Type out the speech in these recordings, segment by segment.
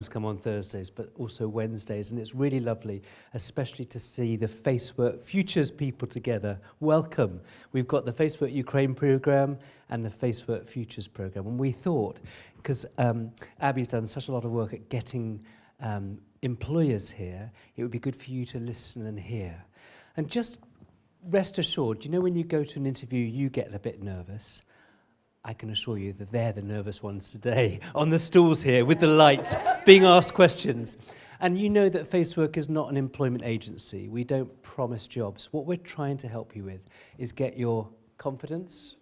come on Thursdays, but also Wednesdays, and it's really lovely, especially to see the Facework Futures people together. Welcome. We've got the Facework Ukraine programme and the Facework Futures programme, and we thought, because Abby's done such a lot of work at getting employers here, it would be good for you to listen and hear. And just rest assured, you know when you go to an interview, you get a bit nervous. I can assure you that they're the nervous ones today, on the stools here with the light, being asked questions. And you know that Facework is not an employment agency. We don't promise jobs. What we're trying to help you with is get your confidence,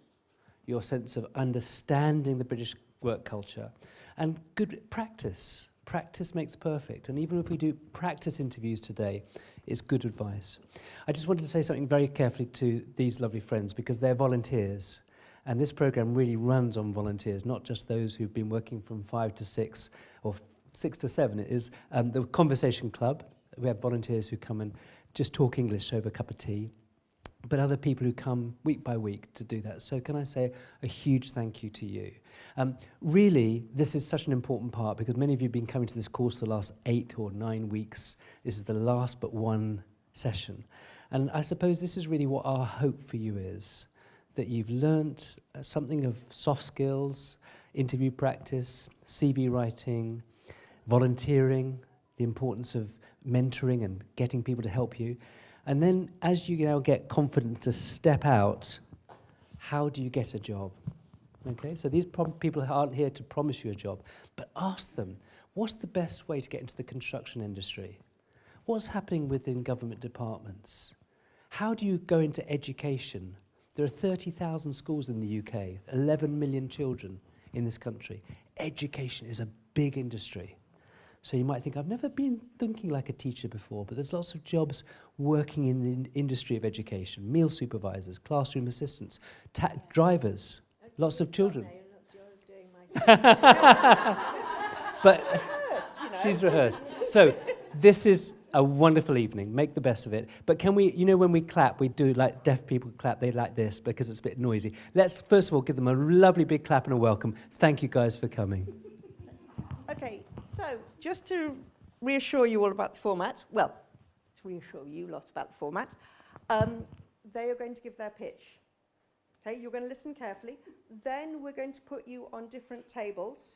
your sense of understanding the British work culture, and good practice. Practice makes perfect. And even if we do practice interviews today, it's good advice. I just wanted to say something very carefully to these lovely friends, because they're volunteers. And this programme really runs on volunteers, not just those who've been working from 5 to 6 or 6 to 7. It is the Conversation Club. We have volunteers who come and just talk English over a cup of tea, but other people who come week by week to do that. So can I say a huge thank you to you. Really, this is such an important part, because many of you have been coming to this course the last 8 or 9 weeks. This is the last but one session. And I suppose this is really what our hope for you is, that you've learnt something of soft skills, interview practice, CV writing, volunteering, the importance of mentoring and getting people to help you. And then as you now get confident to step out, how do you get a job? Okay, so these people aren't here to promise you a job, but ask them, what's the best way to get into the construction industry? What's happening within government departments? How do you go into education? There are 30,000 schools in the UK, 11 million children in this country. Education is a big industry. So you might think, I've never been thinking like a teacher before, but there's lots of jobs working in the industry of education. Meal supervisors, classroom assistants, drivers, lots of children. But she's rehearsed. So this is a wonderful evening. Make the best of it. But can we, you know when we clap, we do like deaf people clap, they like this because it's a bit noisy. Let's first of all give them a lovely big clap and a welcome. Thank you guys for coming. Okay, so just to reassure you all about the format, well, to reassure you lot about the format, they are going to give their pitch. Okay, you're going to listen carefully. Then we're going to put you on different tables.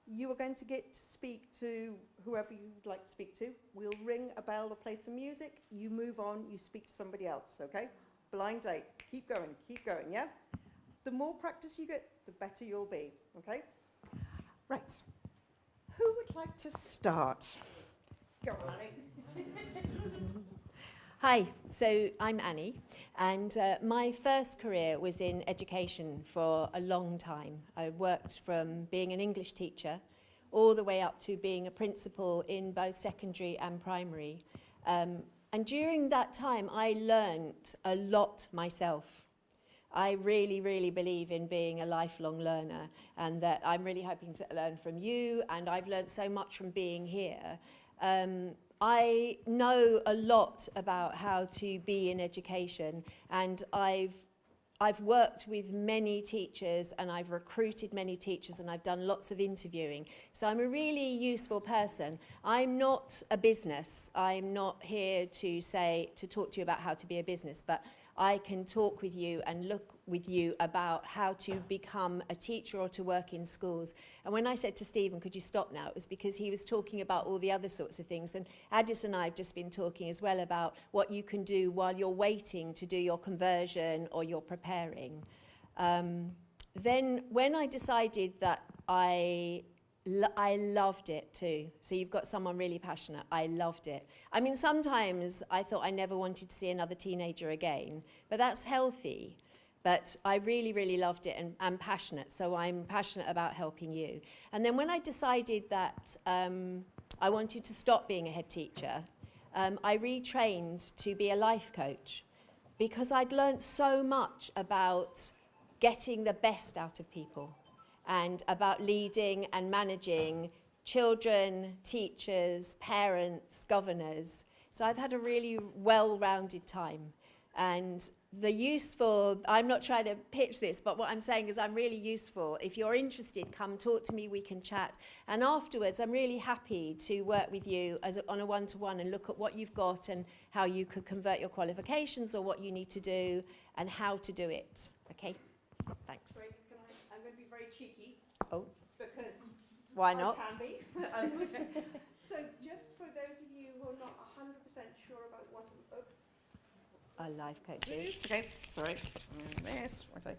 You are going to get to speak to whoever you'd like to speak to. We'll ring a bell or play some music. You move on, you speak to somebody else, okay? Blind date. Keep going, yeah? The more practice you get, the better you'll be, okay? Right. Who would like to start? Go on, Annie. Hi, so I'm Annie, and my first career was in education for a long time. I worked from being an English teacher all the way up to being a principal in both secondary and primary. And during that time, I learnt a lot myself. I really, really believe in being a lifelong learner, and that I'm really hoping to learn from you, and I've learnt so much from being here. I know a lot about how to be in education, and I've worked with many teachers, and I've recruited many teachers, and I've done lots of interviewing. So I'm a really useful person. I'm not a business. I'm not here to talk to you about how to be a business, but I can talk with you and look with you about how to become a teacher or to work in schools. And when I said to Stephen, could you stop now, it was because he was talking about all the other sorts of things. And Addis and I have just been talking as well about what you can do while you're waiting to do your conversion or you're preparing. Then when I decided that I loved it too. So you've got someone really passionate. I loved it. I mean, sometimes I thought I never wanted to see another teenager again, but that's healthy. But I really, really loved it, and I'm passionate, so I'm passionate about helping you. And then when I decided that I wanted to stop being a head teacher, I retrained to be a life coach, because I'd learned so much about getting the best out of people, and about leading and managing children, teachers, parents, governors. So I've had a really well-rounded time. And I'm not trying to pitch this, but what I'm saying is I'm really useful. If you're interested, come talk to me, we can chat. And afterwards, I'm really happy to work with you on a one-to-one and look at what you've got and how you could convert your qualifications or what you need to do and how to do it. Okay? Thanks. Sorry, I'm going to be very cheeky. Oh. Because Why not? I can be. So just for those of you who are not 100% sure about what A life coach is. okay, sorry. Yes, okay.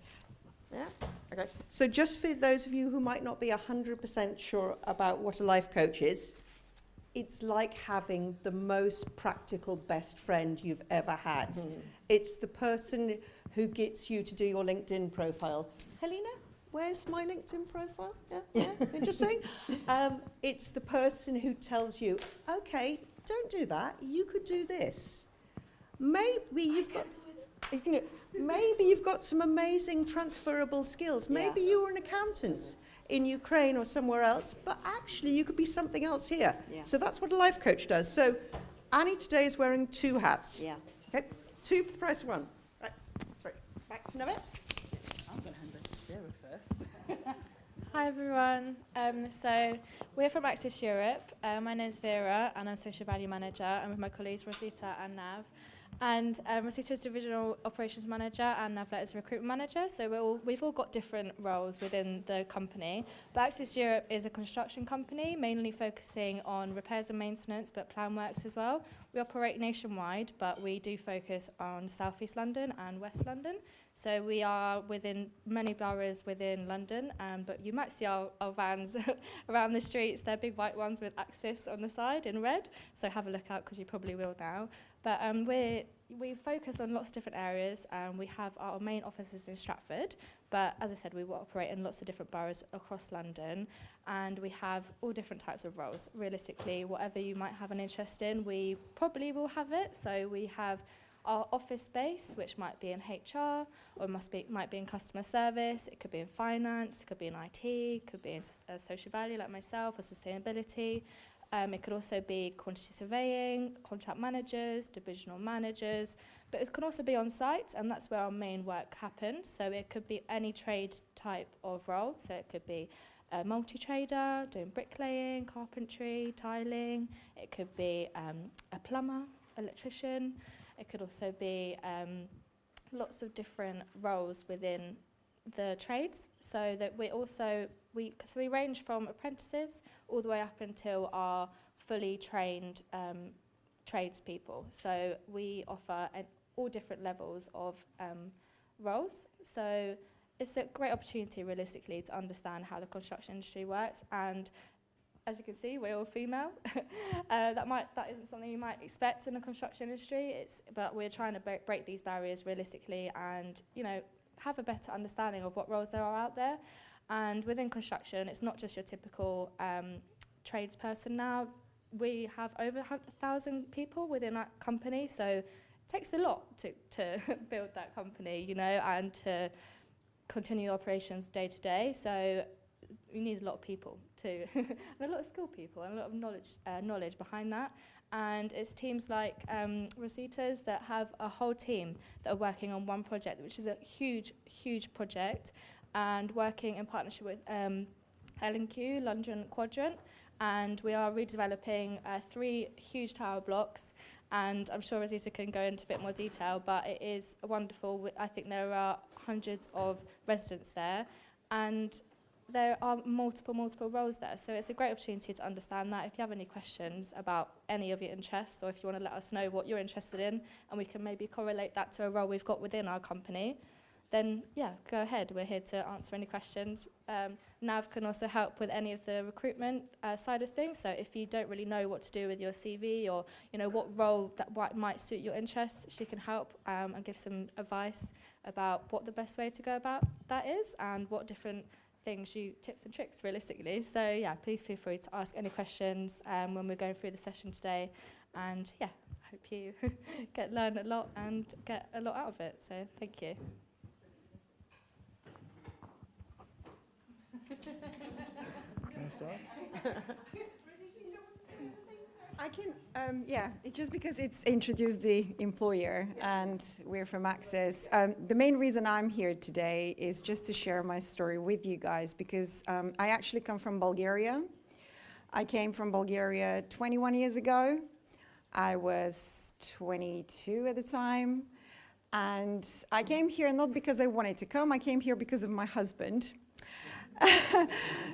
Yeah, okay. So just for those of you who might not be 100% sure about what a life coach is, it's like having the most practical best friend you've ever had. It's the person who gets you to do your LinkedIn profile. Helena, where's my LinkedIn profile? Yeah, interesting. It's the person who tells you, okay, don't do that, you could do this. Maybe you've got some amazing transferable skills. Maybe you were an accountant in Ukraine or somewhere else, but actually you could be something else here. Yeah. So that's what a life coach does. So Annie today is wearing 2 hats. Yeah. Okay, 2 for the price of 1. Right, sorry, back to Navit. I'm going to hand over to Vera first. Hi everyone. So we're from Access Europe. My name is Vera and I'm Social Value Manager. I'm with my colleagues Rosita and Nav. And Rosita is Divisional Operations Manager and Navlet is Recruitment Manager. So we've all got different roles within the company. But Access Europe is a construction company, mainly focusing on repairs and maintenance, but plan works as well. We operate nationwide, but we do focus on South East London and West London. So we are within many boroughs within London, but you might see our vans around the streets. They're big white ones with Access on the side in red. So have a look out because you probably will now. But we focus on lots of different areas. We have our main offices in Stratford, but as I said, we operate in lots of different boroughs across London, and we have all different types of roles. Realistically, whatever you might have an interest in, we probably will have it. So we have our office space, which might be in HR, or might be in customer service. It could be in finance, it could be in IT, it could be in social value like myself, or sustainability. It could also be quantity surveying, contract managers, divisional managers, but it can also be on site, and that's where our main work happens. So it could be any trade type of role. So it could be a multi-trader doing bricklaying, carpentry, tiling. It could be a plumber, electrician. It could also be lots of different roles within the trades, so that we range from apprentices all the way up until our fully trained tradespeople. So we offer all different levels of roles. So it's a great opportunity, realistically, to understand how the construction industry works. And as you can see, we're all female. That isn't something you might expect in the construction industry. But we're trying to break these barriers realistically, and have a better understanding of what roles there are out there. And within construction, it's not just your typical tradesperson now. We have over 1,000 people within our company, so it takes a lot to build that company, and to continue operations day to day. So you need a lot of people too, and a lot of skilled people, and a lot of knowledge behind that. And it's teams like Rosita's that have a whole team that are working on one project, which is a huge, huge project, and working in partnership with L&Q, London Quadrant. And we are redeveloping 3 huge tower blocks. And I'm sure Rosita can go into a bit more detail, but it is wonderful. I think there are hundreds of residents there. And there are multiple roles there. So it's a great opportunity to understand that. If you have any questions about any of your interests, or if you want to let us know what you're interested in, and we can maybe correlate that to a role we've got within our company, then go ahead. We're here to answer any questions. Nav can also help with any of the recruitment side of things. So if you don't really know what to do with your CV, or what role that might suit your interests, she can help and give some advice about what the best way to go about that is, and what different tips and tricks realistically. So please feel free to ask any questions when we're going through the session today. And I hope you learn a lot and get a lot out of it. So thank you. Can I start? I can, yeah, it's just because it's introduced the employer and we're from Access. The main reason I'm here today is just to share my story with you guys because I actually come from Bulgaria. I came from Bulgaria 21 years ago. I was 22 at the time. And I came here not because I wanted to come, I came here because of my husband.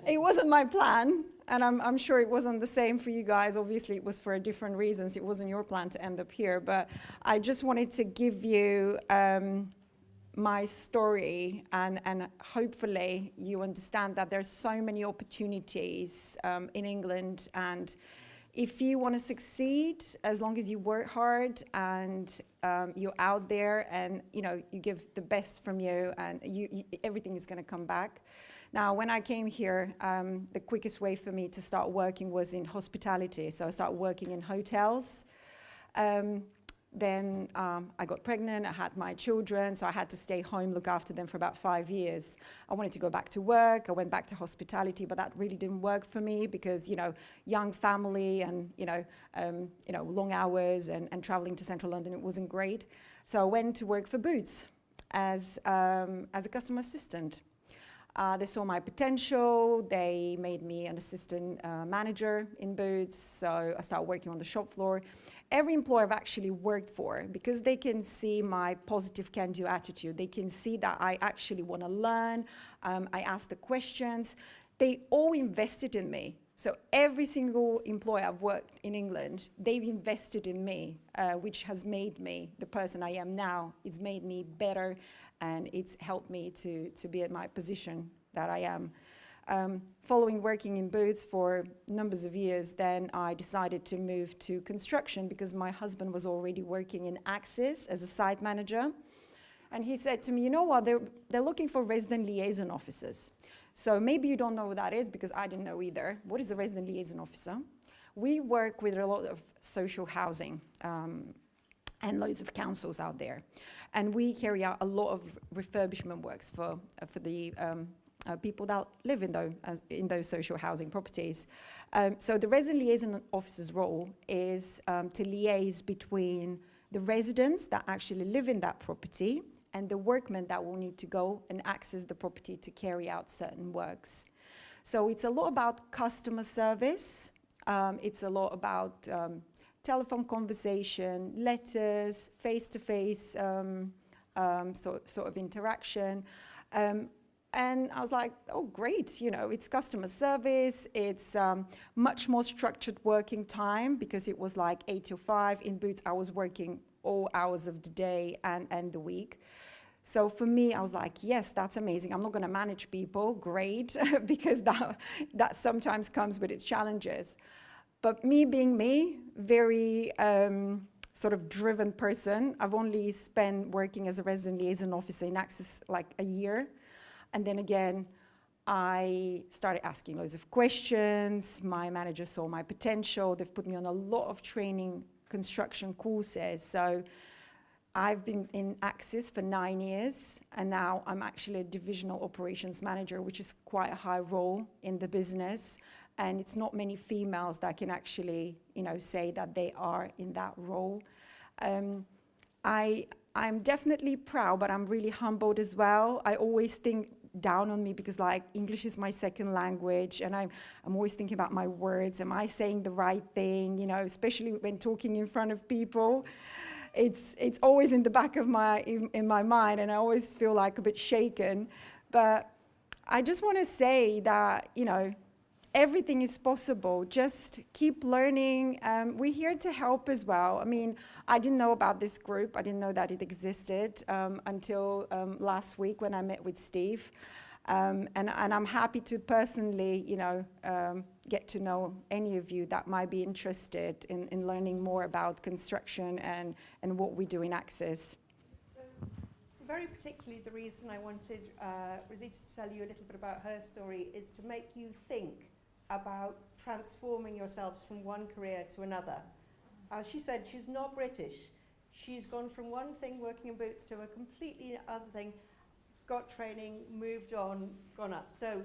It wasn't my plan, and I'm sure it wasn't the same for you guys. Obviously, it was for different reasons. It wasn't your plan to end up here, but I just wanted to give you my story, and hopefully you understand that there's so many opportunities in England, and if you want to succeed, as long as you work hard and you're out there and you give the best from you, and everything is going to come back. Now, when I came here, the quickest way for me to start working was in hospitality. So I started working in hotels. Then I got pregnant, I had my children, so I had to stay home, look after them for about 5 years. I wanted to go back to work, I went back to hospitality, but that really didn't work for me because, young family and, long hours and traveling to central London, it wasn't great. So I went to work for Boots as a customer assistant. They saw my potential, they made me an assistant manager in Boots, so I started working on the shop floor. Every employer I've actually worked for, because they can see my positive can-do attitude, they can see that I actually want to learn, I ask the questions, they all invested in me. So every single employer I've worked in England, they've invested in me, which has made me the person I am now. It's made me better, and it's helped me to be at my position that I am. Following working in Boots for numbers of years, then I decided to move to construction because my husband was already working in Axis as a site manager. And he said to me, you know what, they're looking for resident liaison officers. So maybe you don't know what that is because I didn't know either. What is a resident liaison officer? We work with a lot of social housing and loads of councils out there. And we carry out a lot of refurbishment works for the people that live in those social housing properties. So the resident liaison officer's role is to liaise between the residents that actually live in that property and the workmen that will need to go and access the property to carry out certain works. So it's a lot about customer service. It's a lot about telephone conversation, letters, face-to-face sort of interaction. And I was like, oh, great, it's customer service. It's much more structured working time because it was like 8 to 5. In Boots, I was working all hours of the day and the week. So for me, I was like, yes, that's amazing. I'm not going to manage people, great, because that sometimes comes with its challenges. But me being me, very sort of driven person, I've only spent working as a resident liaison officer in Access like a year. And then again, I started asking loads of questions. My manager saw my potential. They've put me on a lot of training construction courses. So I've been in Axis for 9 years, and now I'm actually a divisional operations manager, which is quite a high role in the business. And it's not many females that can actually, say that they are in that role. I'm definitely proud, but I'm really humbled as well. I always think down on me because English is my second language, and I'm always thinking about my words. Am I saying the right thing? Especially when talking in front of people. It's always in the back of in my mind, and I always feel like a bit shaken. But I just want to say that, everything is possible. Just keep learning. We're here to help as well. I mean, I didn't know about this group. I didn't know that it existed until last week when I met with Steve. And I'm happy to personally, get to know any of you that might be interested in learning more about construction and what we do in Access. So, very particularly, the reason I wanted Rosita to tell you a little bit about her story is to make you think about transforming yourselves from one career to another. As she said, she's not British. She's gone from one thing, working in Boots, to a completely other thing, got training, moved on, gone up. So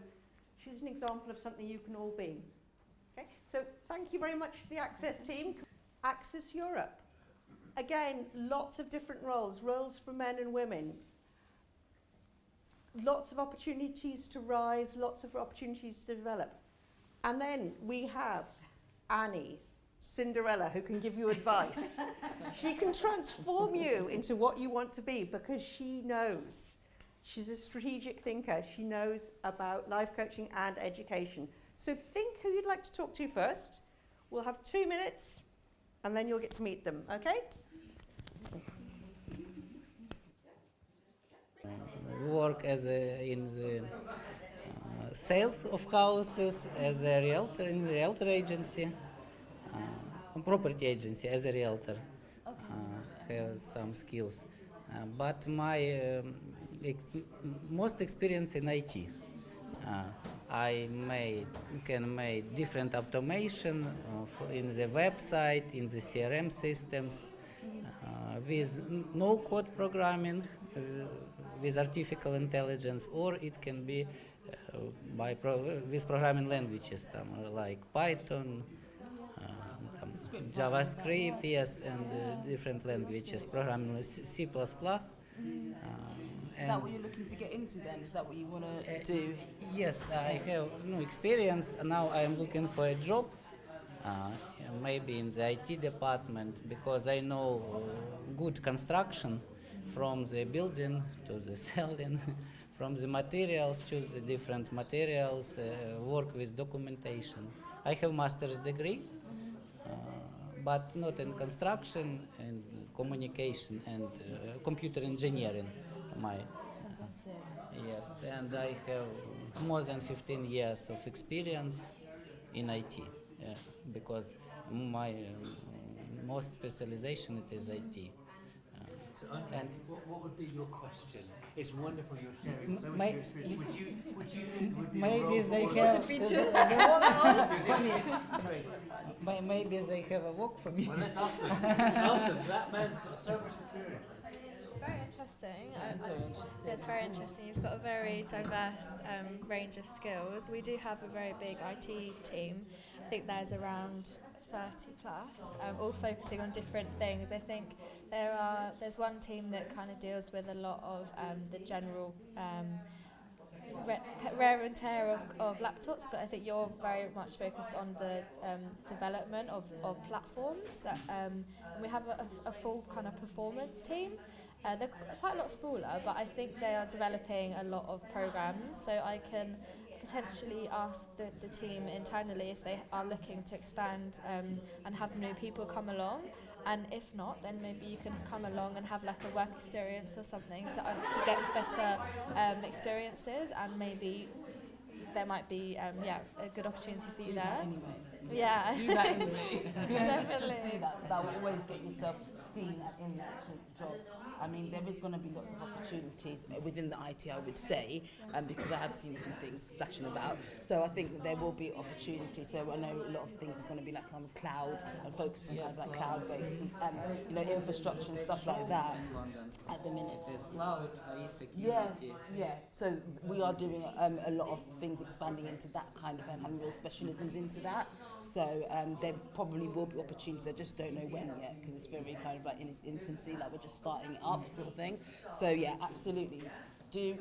she's an example of something you can all be. Okay? So thank you very much to the Access team. Access Europe. Again, lots of different roles for men and women. Lots of opportunities to rise, lots of opportunities to develop. And then we have Annie, Cinderella, who can give you advice. She can transform you into what you want to be because she knows. She's a strategic thinker. She knows about life coaching and education. So think who you'd like to talk to first. We'll have 2 minutes and then you'll get to meet them, okay? Work as in the sales of houses as a realtor in a realtor agency, property agency as a realtor. Have some skills, but my most experience in IT. I can make different automation in the website, in the CRM systems, with no code programming. With artificial intelligence, or it can be with programming languages like Python, JavaScript, yes, and different languages, programming C++. Is that what you're looking to get into then? Is that what you want to do? Yes, I have no experience. Now I am looking for a job, maybe in the IT department, because I know good construction. From the building to the selling, from the materials, choose the different materials, work with documentation. I have master's degree, but not in construction and communication and computer engineering. Yes, and I have more than 15 years of experience in IT, because my most specialization it is IT. And what would be your question? It's wonderful you're sharing so much of your experience. Would you think it would be maybe they have maybe they have a work for me. Well, let's ask them. Ask them. That man's got so much experience. It's very interesting. It's very interesting. You've got a very diverse range of skills. We do have a very big IT team. I think there's around 30 plus, all focusing on different things. I think there's one team that kind of deals with a lot of the general wear and tear of laptops, but I think you're very much focused on the development of platforms. That we have a full kind of performance team. They're quite a lot smaller, but I think they are developing a lot of programs, so I can potentially ask the team internally if they are looking to expand and have new people come along, and if not, then maybe you can come along and have like a work experience or something to get better experiences, and maybe there might be a good opportunity for you there. Yeah. Do that anyway. Definitely. Just do that. That will always get yourself seen in the actual job. I mean, there is going to be lots of opportunities within the IT, I would say, because I have seen a few things flashing about. So I think that there will be opportunities. So I know a lot of things is going to be like on cloud and focused on kind of like cloud-based and infrastructure and stuff like that. At the minute, there's cloud, security. Yeah. So we are doing a lot of things expanding into that kind of having real specialisms into that. So there probably will be opportunities. I just don't know when yet because it's very kind of like in its infancy, like we're just starting it up, sort of thing. So yeah, absolutely. Did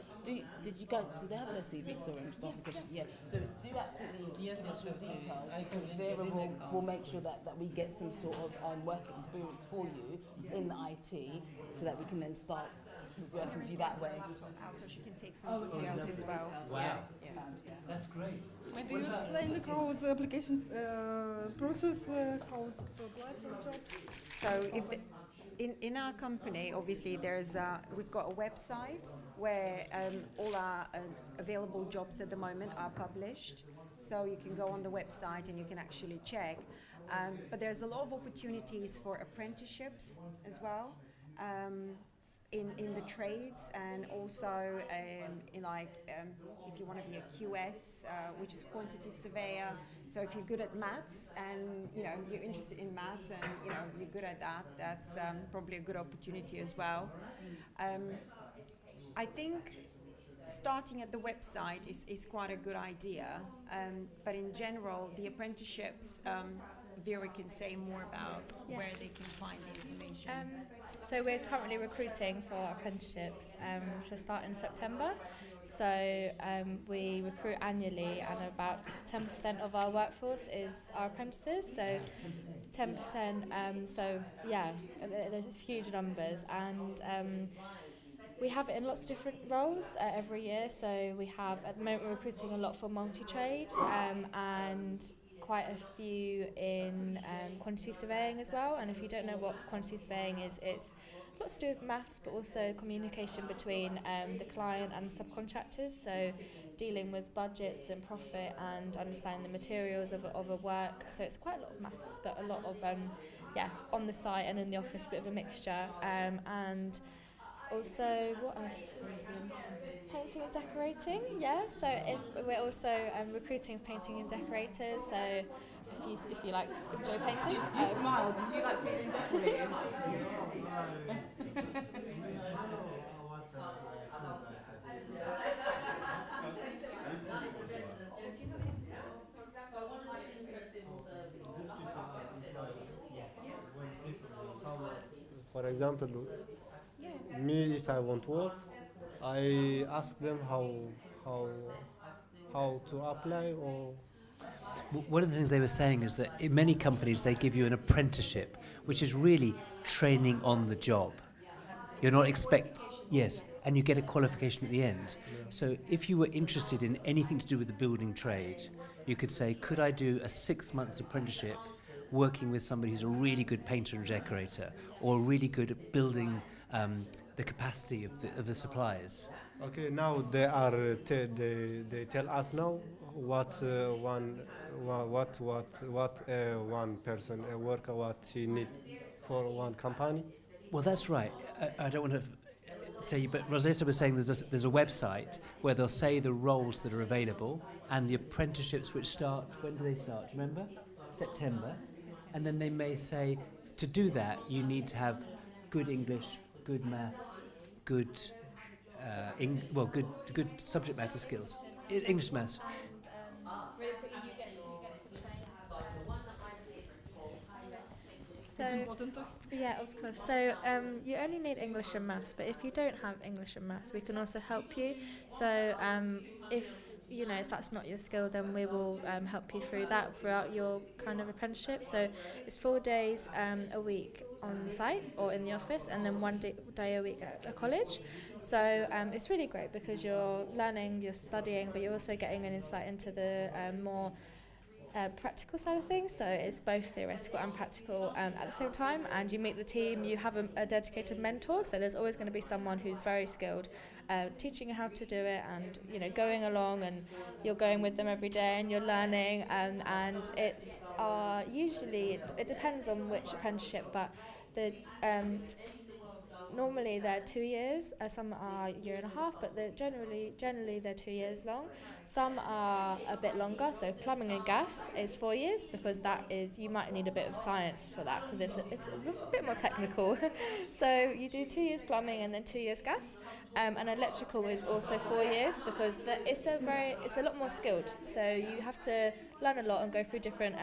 you guys? Do they have their CV? Sorry, I'm just asking questions. Yeah. So do absolutely Yes, your details. because Vera will make sure that we get some sort of work experience for you in the IT, so that we can then start working with you that way. So she can take some details as well. Wow. That's great. Maybe you explain how the application process, how to apply for a job? So if in our company, obviously we've got a website where all our available jobs at the moment are published. So you can go on the website and you can actually check. But there's a lot of opportunities for apprenticeships as well. In the trades, and also if you want to be a QS, which is quantity surveyor. So if you're good at maths and you're interested in maths and you're good at that, that's probably a good opportunity as well. I think starting at the website is quite a good idea, but in general, the apprenticeships, Vera can say more about where they can find the information. So we're currently recruiting for apprenticeships to start in September. So we recruit annually, and about 10% of our workforce is our apprentices. So 10%. So yeah, there's huge numbers, and we have it in lots of different roles every year. So we have, at the moment, we're recruiting a lot for multi-trade and quite a few in quantity surveying as well. And if you don't know what quantity surveying is, it's lots to do with maths, but also communication between the client and subcontractors. So dealing with budgets and profit and understanding the materials of a work. So it's quite a lot of maths, but a lot of on the site and in the office, a bit of a mixture. And also, what else? Painting and decorating, yeah. So we're also recruiting painting and decorators. So if you like enjoy painting, Smile. Do you like painting and decorating? For example, me, if I want work, I ask them how to apply, or One of the things they were saying is that in many companies they give you an apprenticeship, which is really training on the job. You're not yes, and you get a qualification at the end. So if you were interested in anything to do with the building trade, you could say, could I do a 6 months apprenticeship working with somebody who's a really good painter and decorator, or really good at building the capacity of the suppliers? okay, now they tell us now what one person a worker what he need for one company. Well, that's right. I don't want to say, but Rosetta was saying there's a website where they'll say the roles that are available and the apprenticeships which start. When do they start? Do you remember? September. And then they may say, to do that, you need to have good English, good maths, good good subject matter skills. English, maths. Realistically, you get to train. It's important. Yeah, of course. So you only need English and maths, but if you don't have English and maths, we can also help you. So if that's not your skill, then we will help you through that throughout your kind of apprenticeship. So it's 4 days a week on site or in the office, and then 1 day a week at a college. So it's really great because you're learning, you're studying, but you're also getting an insight into the more practical side of things. So it's both theoretical and practical at the same time, and you meet the team, you have a dedicated mentor, so there's always going to be someone who's very skilled teaching you how to do it, and going along, and you're going with them every day and you're learning, and it's usually it depends on which apprenticeship, but the normally they're 2 years, some are a year and a half, but generally they're 2 years long. Some are a bit longer, so plumbing and gas is 4 years, because that is, you might need a bit of science for that, because it's a bit more technical. So you do 2 years plumbing and then 2 years gas, and electrical is also 4 years, because it's a lot more skilled, so you have to learn a lot and go through different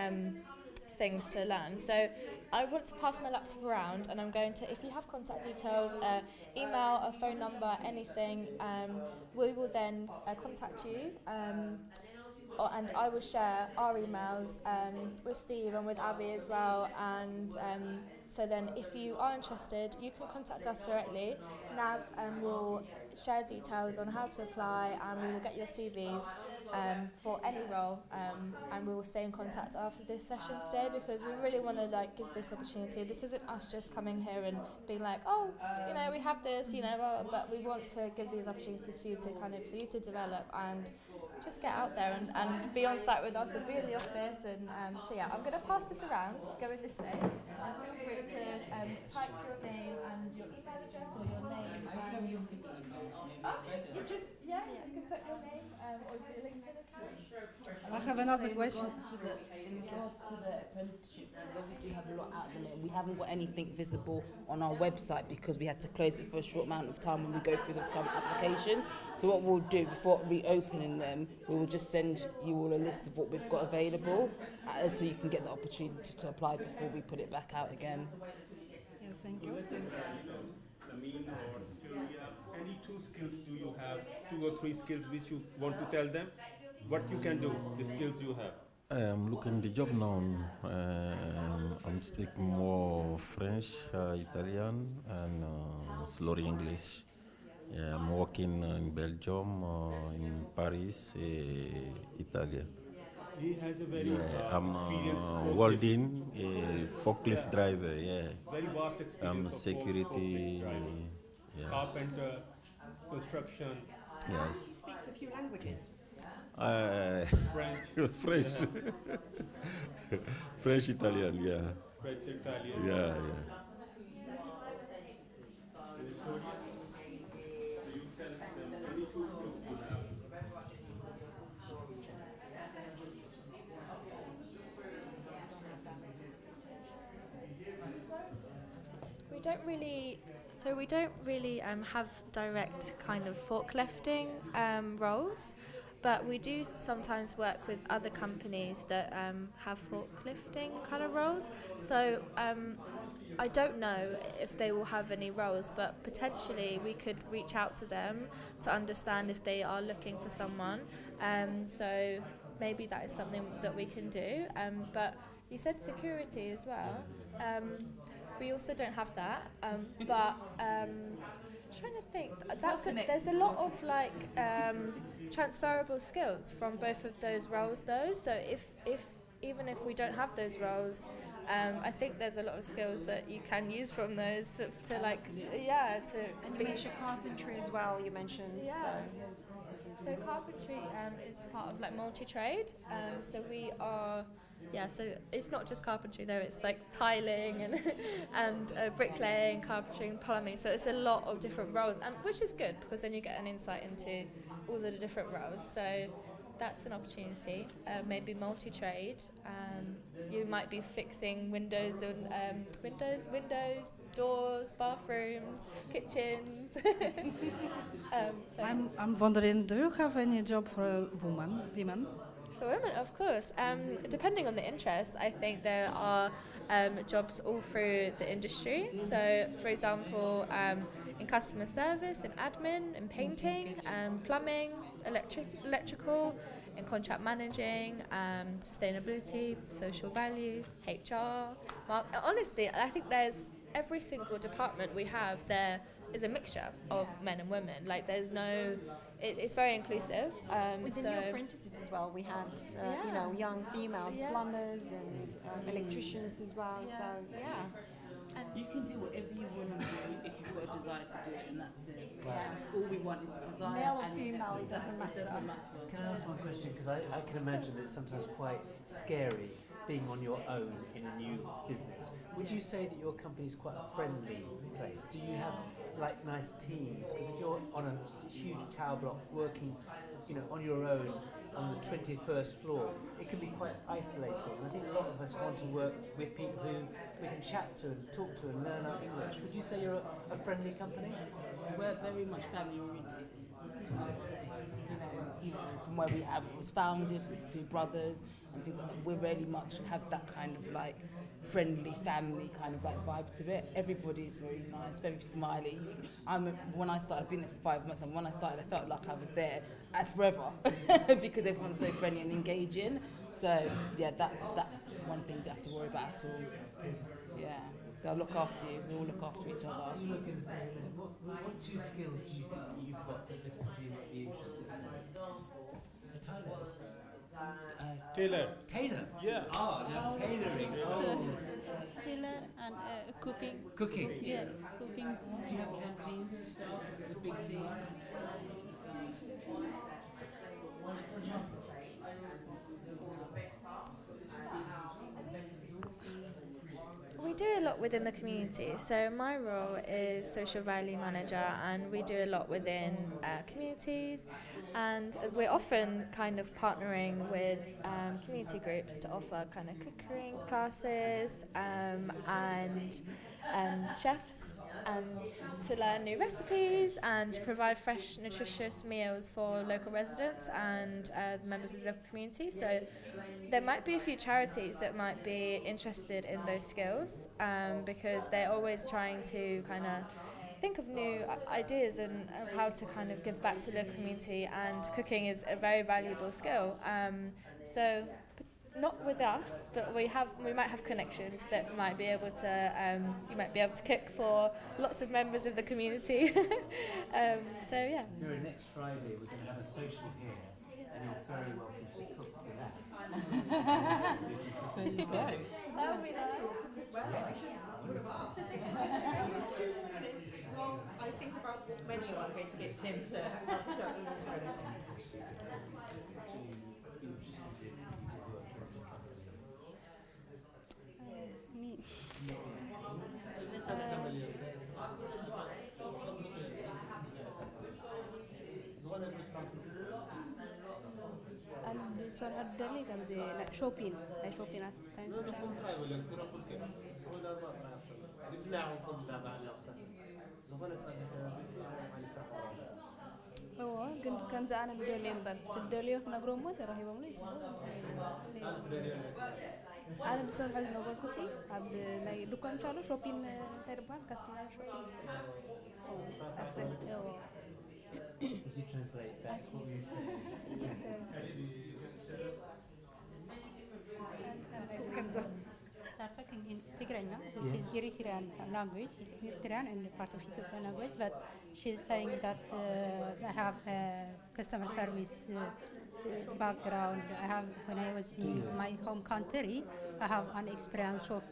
things to learn. So I want to pass my laptop around, and I'm going to, if you have contact details, email, a phone number, anything, we will then contact you, and I will share our emails with Steve and with Abby as well, and so then if you are interested, you can contact us directly. Nav will share details on how to apply, and we will get your CVs for any role, and we will stay in contact after this session today, because we really want to give this opportunity. This isn't us just coming here and being like, we have this, but we want to give these opportunities for you to develop and just get out there and be on site with us and be in the office. And so yeah, I'm going to pass this around, going this way. Feel free to type your name and your email address or your name. You can put your name or your LinkedIn account. I have another question. In regards to the apprenticeship, we obviously have a lot out there. We haven't got anything visible on our website because we had to close it for a short amount of time when we go through the current applications. So what we'll do before reopening them, we will just send you all a list of what we've got available, so you can get the opportunity to apply before we put it back out again. Yeah, thank you. Any 2 skills do you have, 2 or 3 skills which you want to tell them? What you can do, the skills you have. I'm looking the job now. I'm speaking more French, Italian, and slowly English. Yeah, I'm working in Belgium, in Paris, Italy. He has a very I'm experienced welding, a forklift driver. Yeah, very vast experience. I'm of security. driving, Yes. carpenter, construction, Yes. He speaks a few languages. French, French, French, Italian. Yeah, French, Italian. yeah. We don't really have direct kind of forklifting roles, but we do sometimes work with other companies that have forklifting kind of roles. So I don't know if they will have any roles, but potentially we could reach out to them to understand if they are looking for someone. So maybe that is something that we can do. But you said security as well. We also don't have that, but trying to think. There's a lot of transferable skills from both of those roles, though. So even if we don't have those roles, I think there's a lot of skills that you can use from those to And you mentioned carpentry as well, you mentioned. Yeah. So carpentry is part of multi-trade. So we are. Yeah, so it's not just carpentry though, it's tiling and bricklaying, carpentry and plumbing, so it's a lot of different roles, and which is good because then you get an insight into all of the different roles, so that's an opportunity. Maybe multi-trade, you might be fixing windows, doors, bathrooms, kitchens. I'm wondering, do you have any job for women? For women, of course. Depending on the interest, I think there are jobs all through the industry. So, for example, in customer service, in admin, in painting, plumbing, electrical, in contract managing, sustainability, social value, HR. Honestly, I think there's every single department we have there is a mixture of men and women. There's no... It's very inclusive. With the new apprentices as well, we had young females, plumbers and electricians as well. Yeah. So yeah. And you can do whatever you want to do if you've got a desire to do it, and that's it. That's all we want is a desire. Male or and female, it doesn't matter. Can I ask one question? Because I can imagine that it's sometimes quite scary being on your own in a new business. Would you say that your company is quite a friendly place? Do you have nice teams? Because if you're on a huge tower block working, on your own on the 21st floor, it can be quite isolating. And I think a lot of us want to work with people who we can chat to and talk to and learn our English. Would you say you're a friendly company? We're very much family oriented. From where we was founded with 2 brothers and things like that, we really much have that kind of friendly family kind of vibe to it. Everybody is very nice, very smiley. When I started, I've been there for 5 months, and when I started, I felt like I was there forever because everyone's so friendly and engaging. So yeah, that's one thing you don't have to worry about at all. Yeah, they'll look after you. We all look after each other. What 2 skills do you think you've got that this company might be interested in? Tailor. Tailor? Yeah. Now tailoring. Tailor and cooking. Cooking? Yeah, cooking. Do you have canteens and stuff? Is it a big team? do a lot within the community. So my role is social value manager, and we do a lot within communities, and we're often kind of partnering with community groups to offer kind of cooking classes and chefs, and to learn new recipes and to provide fresh, nutritious meals for local residents and members of the local community. So there might be a few charities that might be interested in those skills, because they're always trying to kind of think of new ideas and of how to kind of give back to the community, and cooking is a very valuable skill. So not with us, but we might have connections that might be able to you might be able to cook for lots of members of the community. So yeah. Next Friday we're going to have a social here, and you're very welcome to cook for that. There you go. That would be nice. Well, I think about what menu I'm going to get him to. السؤال الدليل كان زي لا شوبين assistant. كنت كم زعنا الدولي مبر الدولي في نجروم موت راهي بملي أنا بسون حاجة نقول كسي عبد لا دكان شالو شوبين تربان كاستنا شوبين Would you translate that for me? Start talking in Tigrayna, which is Eritrean language. It's Eritrean and part of Ethiopian language, but she's saying that I have a customer service background. I have, when I was in my home country, I have an experience of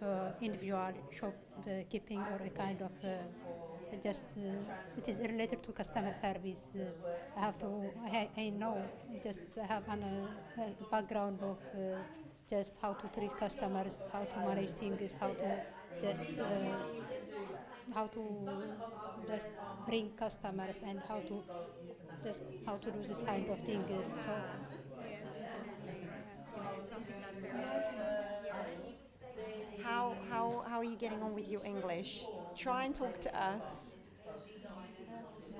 individual shopkeeping or a kind of it is related to customer service. I know, I have a background of just how to treat customers, how to manage things, how to just bring customers, and how to do this kind of things. So Something that's very how are you getting on with your English? Try and talk to us.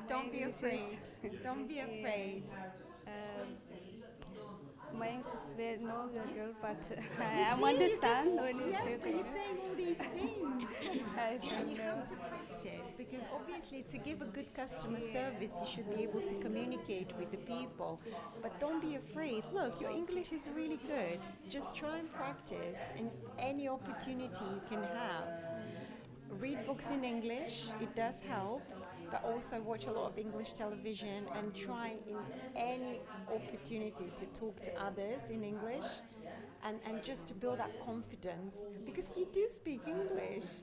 Don't be afraid. Don't be afraid. My English is very no good, but I understand when you Yes, but you're saying all these things. And you have to practice, because obviously to give a good customer service, you should be able to communicate with the people. But don't be afraid. Look, your English is really good. Just try and practice in any opportunity you can have. Read books in English, it does help. But also watch a lot of English television and try in any opportunity to talk to others in English and just to build that confidence, because you do speak English.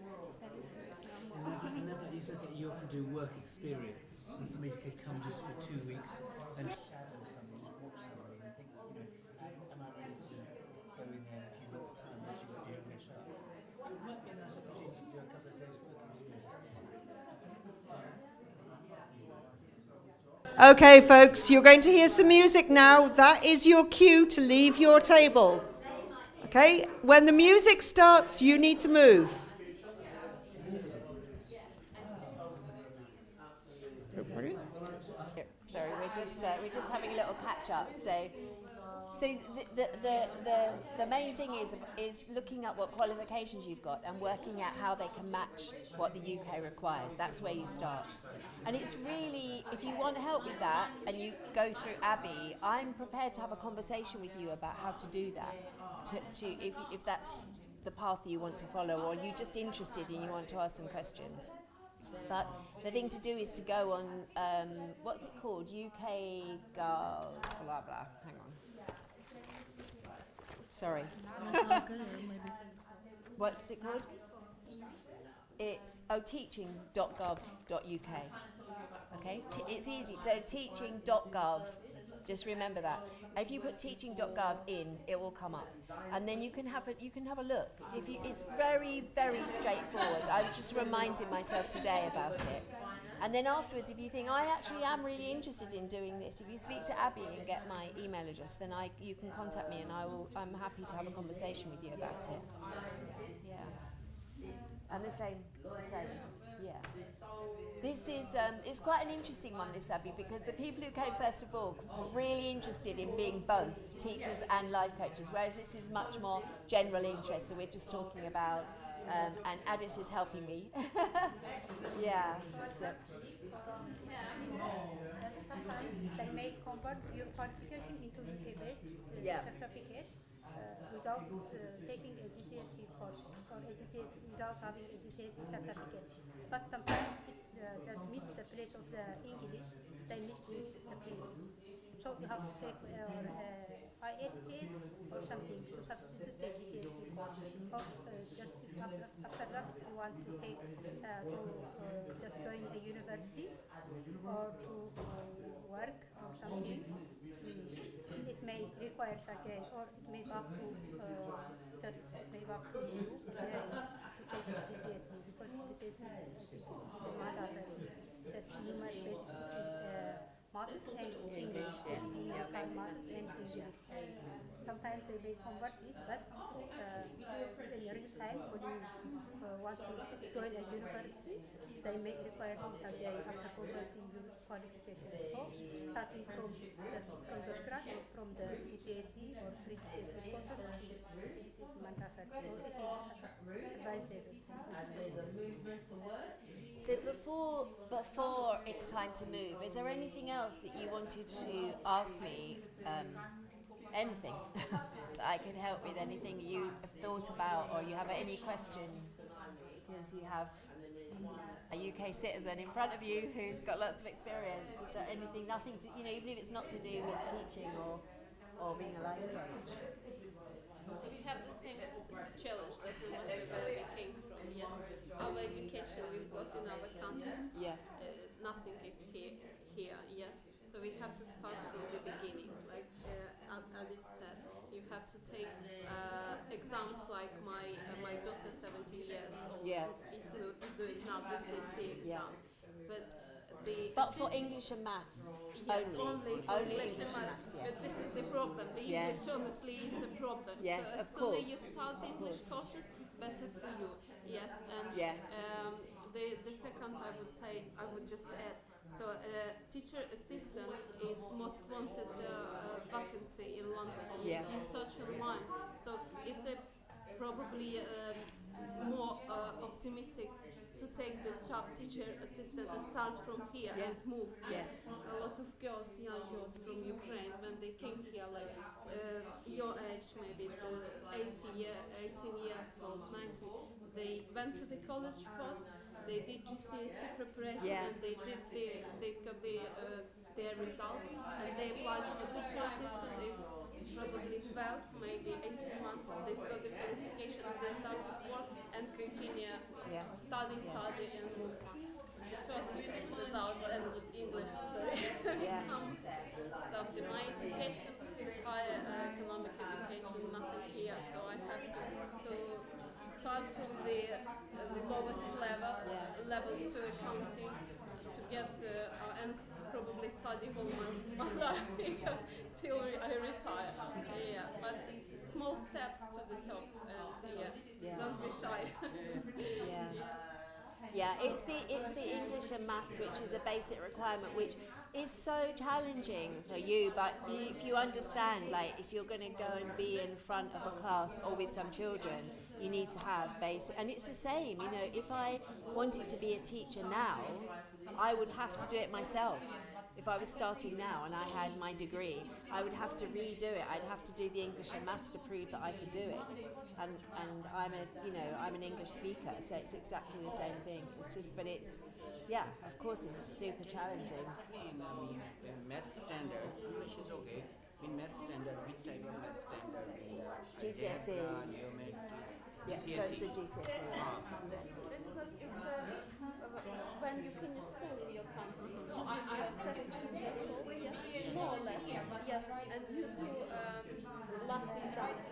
And you said that you often do work experience, and somebody could come just for 2 weeks and shadow somebody, just watch somebody and think, am I ready to go in there in a few months' time once you've got your English up? It might be a nice opportunity to do a couple of days work experience. Okay, folks, you're going to hear some music now. That is your cue to leave your table. Okay, when the music starts, you need to move. Sorry, we're just having a little catch up. So the main thing is looking at what qualifications you've got and working out how they can match what the UK requires. That's where you start. And it's really, if you want help with that and you go through Abby, I'm prepared to have a conversation with you about how to do that. If that's the path you want to follow, or you're just interested and you want to ask some questions. But the thing to do is to go on, what's it called? UK Gov, blah, blah. Hang on. Sorry. What's it called? It's teaching.gov.uk. Okay, it's easy. So teaching.gov.uk. Just remember that. If you put teaching.gov in, it will come up, and then you can have a look. It's very, very straightforward. I was just reminding myself today about it. And then afterwards, if you think, I actually am really interested in doing this, if you speak to Abby and get my email address, then you can contact me, and I'm happy to have a conversation with you about it. Yeah. And the same. Yeah. This is, it's quite an interesting one, this, Abby, because the people who came first of all were really interested in being both teachers and life coaches, whereas this is much more general interest, so we're just talking about, and Addis is helping me. Yeah. So. Sometimes they may convert your qualification into a certificate without taking a GCSE course or a GCSE without having a GCSE certificate. But sometimes that miss the place of the English, they miss the place. So you have to take IELTS or something to substitute the GCSE course. Or just after that, if you want to take just join a university or to work or something, it may require again, or it may back to you to take the GCSE, because GCSE is mandatory. Just numeric maths and English, maths and English. Sometimes they may convert it, but in real time, when you want to join a university, they may require it again after converting your qualification. So, starting from the scratch or from the GCSE or pre-GCSE courses, it is mandatory, or it is advisable. So before it's time to move, is there anything else that you wanted to ask me? Anything that I can help with? Anything you have thought about, or you have any question? Because you have a UK citizen in front of you who's got lots of experience. Is there anything, nothing to, even if it's not to do with teaching or being a life coach? So we have the same challenge, doesn't matter where we came from. Yes, our education we've got in our countries. Yeah. Nothing is here. Yes. So we have to start from the beginning. Like Alice said, you have to take exams like my daughter, 17 years old, is doing now the GCSE exam. But for English and maths. Yes, only for English and maths. But this is the problem. The English honestly is a problem. Yes, so as soon as you start English courses, better for you. Yes, and the second I would just add. So teacher assistant is most wanted vacancy in London. If you search online, so it's probably more optimistic to take this job, teacher assistant, and start from here and move. A lot of girls, young girls from Ukraine, when they came here, like your age, maybe 18 years old, 19, they went to the college first. They did GCSE preparation, and they've got their results, and they applied for teacher assistant. It's probably 12, maybe 18 months. They've got the qualification, and they started work and continue study and move. The first result and English, becomes something. My education, higher economic education, nothing here, so I have to start from the lowest level 2 accounting to get and probably study whole my life till I retire. But small steps to the top. Don't be shy. It's the English and maths, which is a basic requirement, which is so challenging for you. But if you understand, like if you're going to go and be in front of a class or with some children, you need to have basic. And it's the same, if I wanted to be a teacher now, I would have to do it myself. If I was starting now and I had my degree, I would have to redo it. I'd have to do the English and maths to prove that I could do it. And I'm an English speaker, so it's exactly the same thing. It's just, but it's, of course it's super challenging. In math standard, English is okay. In math standard, which type of math standard? GCSE. Geometry. Yeah, so it's the GCSE. When you finish school in your country, usually you are 17 years old, more or less. Yes, and you do lasting environment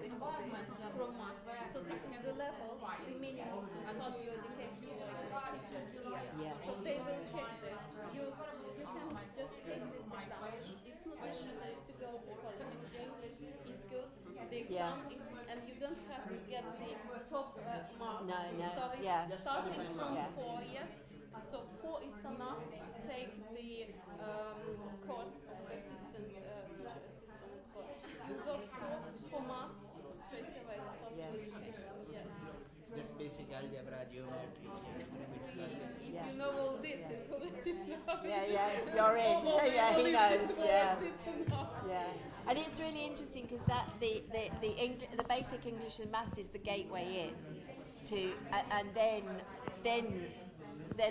from us. So this is the level, the minimum to start your education like a teacher here. So they will check this. You can just take this exam. It's not necessary to go to college. The English is good. The exam is, and you don't have to get the top mark. No. So it's starting from 4 years. So 4 is enough to take the course of assistant, teacher assistant at college. You got 4 marks straight away, start your education, yes. Just basic algebra, geometry. If you know all this, it's already enough. You're in. He knows. It's enough. And it's really interesting because that the basic English and maths is the gateway in to, and then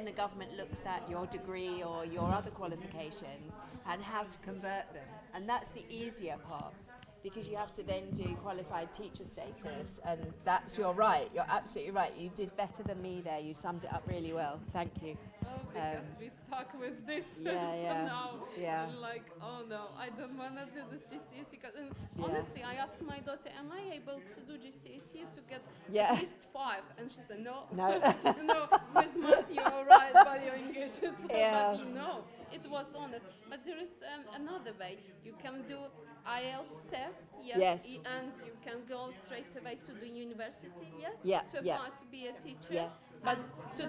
the government looks at your degree or your other qualifications and how to convert them, and that's the easier part. Because you have to then do qualified teacher status, and you're right, you're absolutely right. You did better than me there, you summed it up really well. Thank you. Because we stuck with this, so now, like, oh no, I don't want to do this GCSE. And honestly, I asked my daughter, am I able to do GCSE to get at least 5? And she said, no. No, Miss Mas, you're right, but your English is but it was honest. But there is another way. You can do IELTS test, and you can go straight away to the university, to apply to be a teacher. But I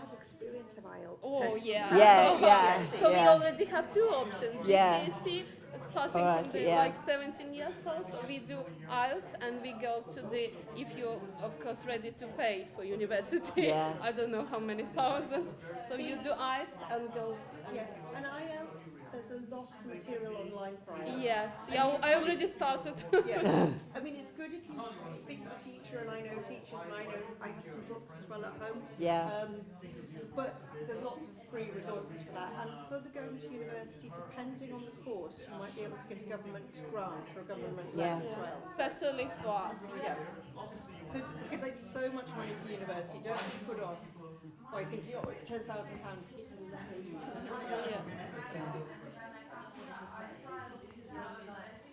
have experience of IELTS. So we already have 2 options. GCSE, starting from the 17 years old, we do IELTS, and we go to the, if you're of course ready to pay for university, I don't know how many thousands. So you do IELTS and go. And IELTS, there's a lot of material online for IELTS. Yes, I already started. I mean, it's good if you speak to a teacher, and I know teachers, and I have some books as well at home. But there's lots of free resources for that. And for the going to university, depending on the course, you might be able to get a government grant or a government loan as well. Especially for us. So because it's so much money for university, don't be put off by thinking, oh, it's £10,000. It's a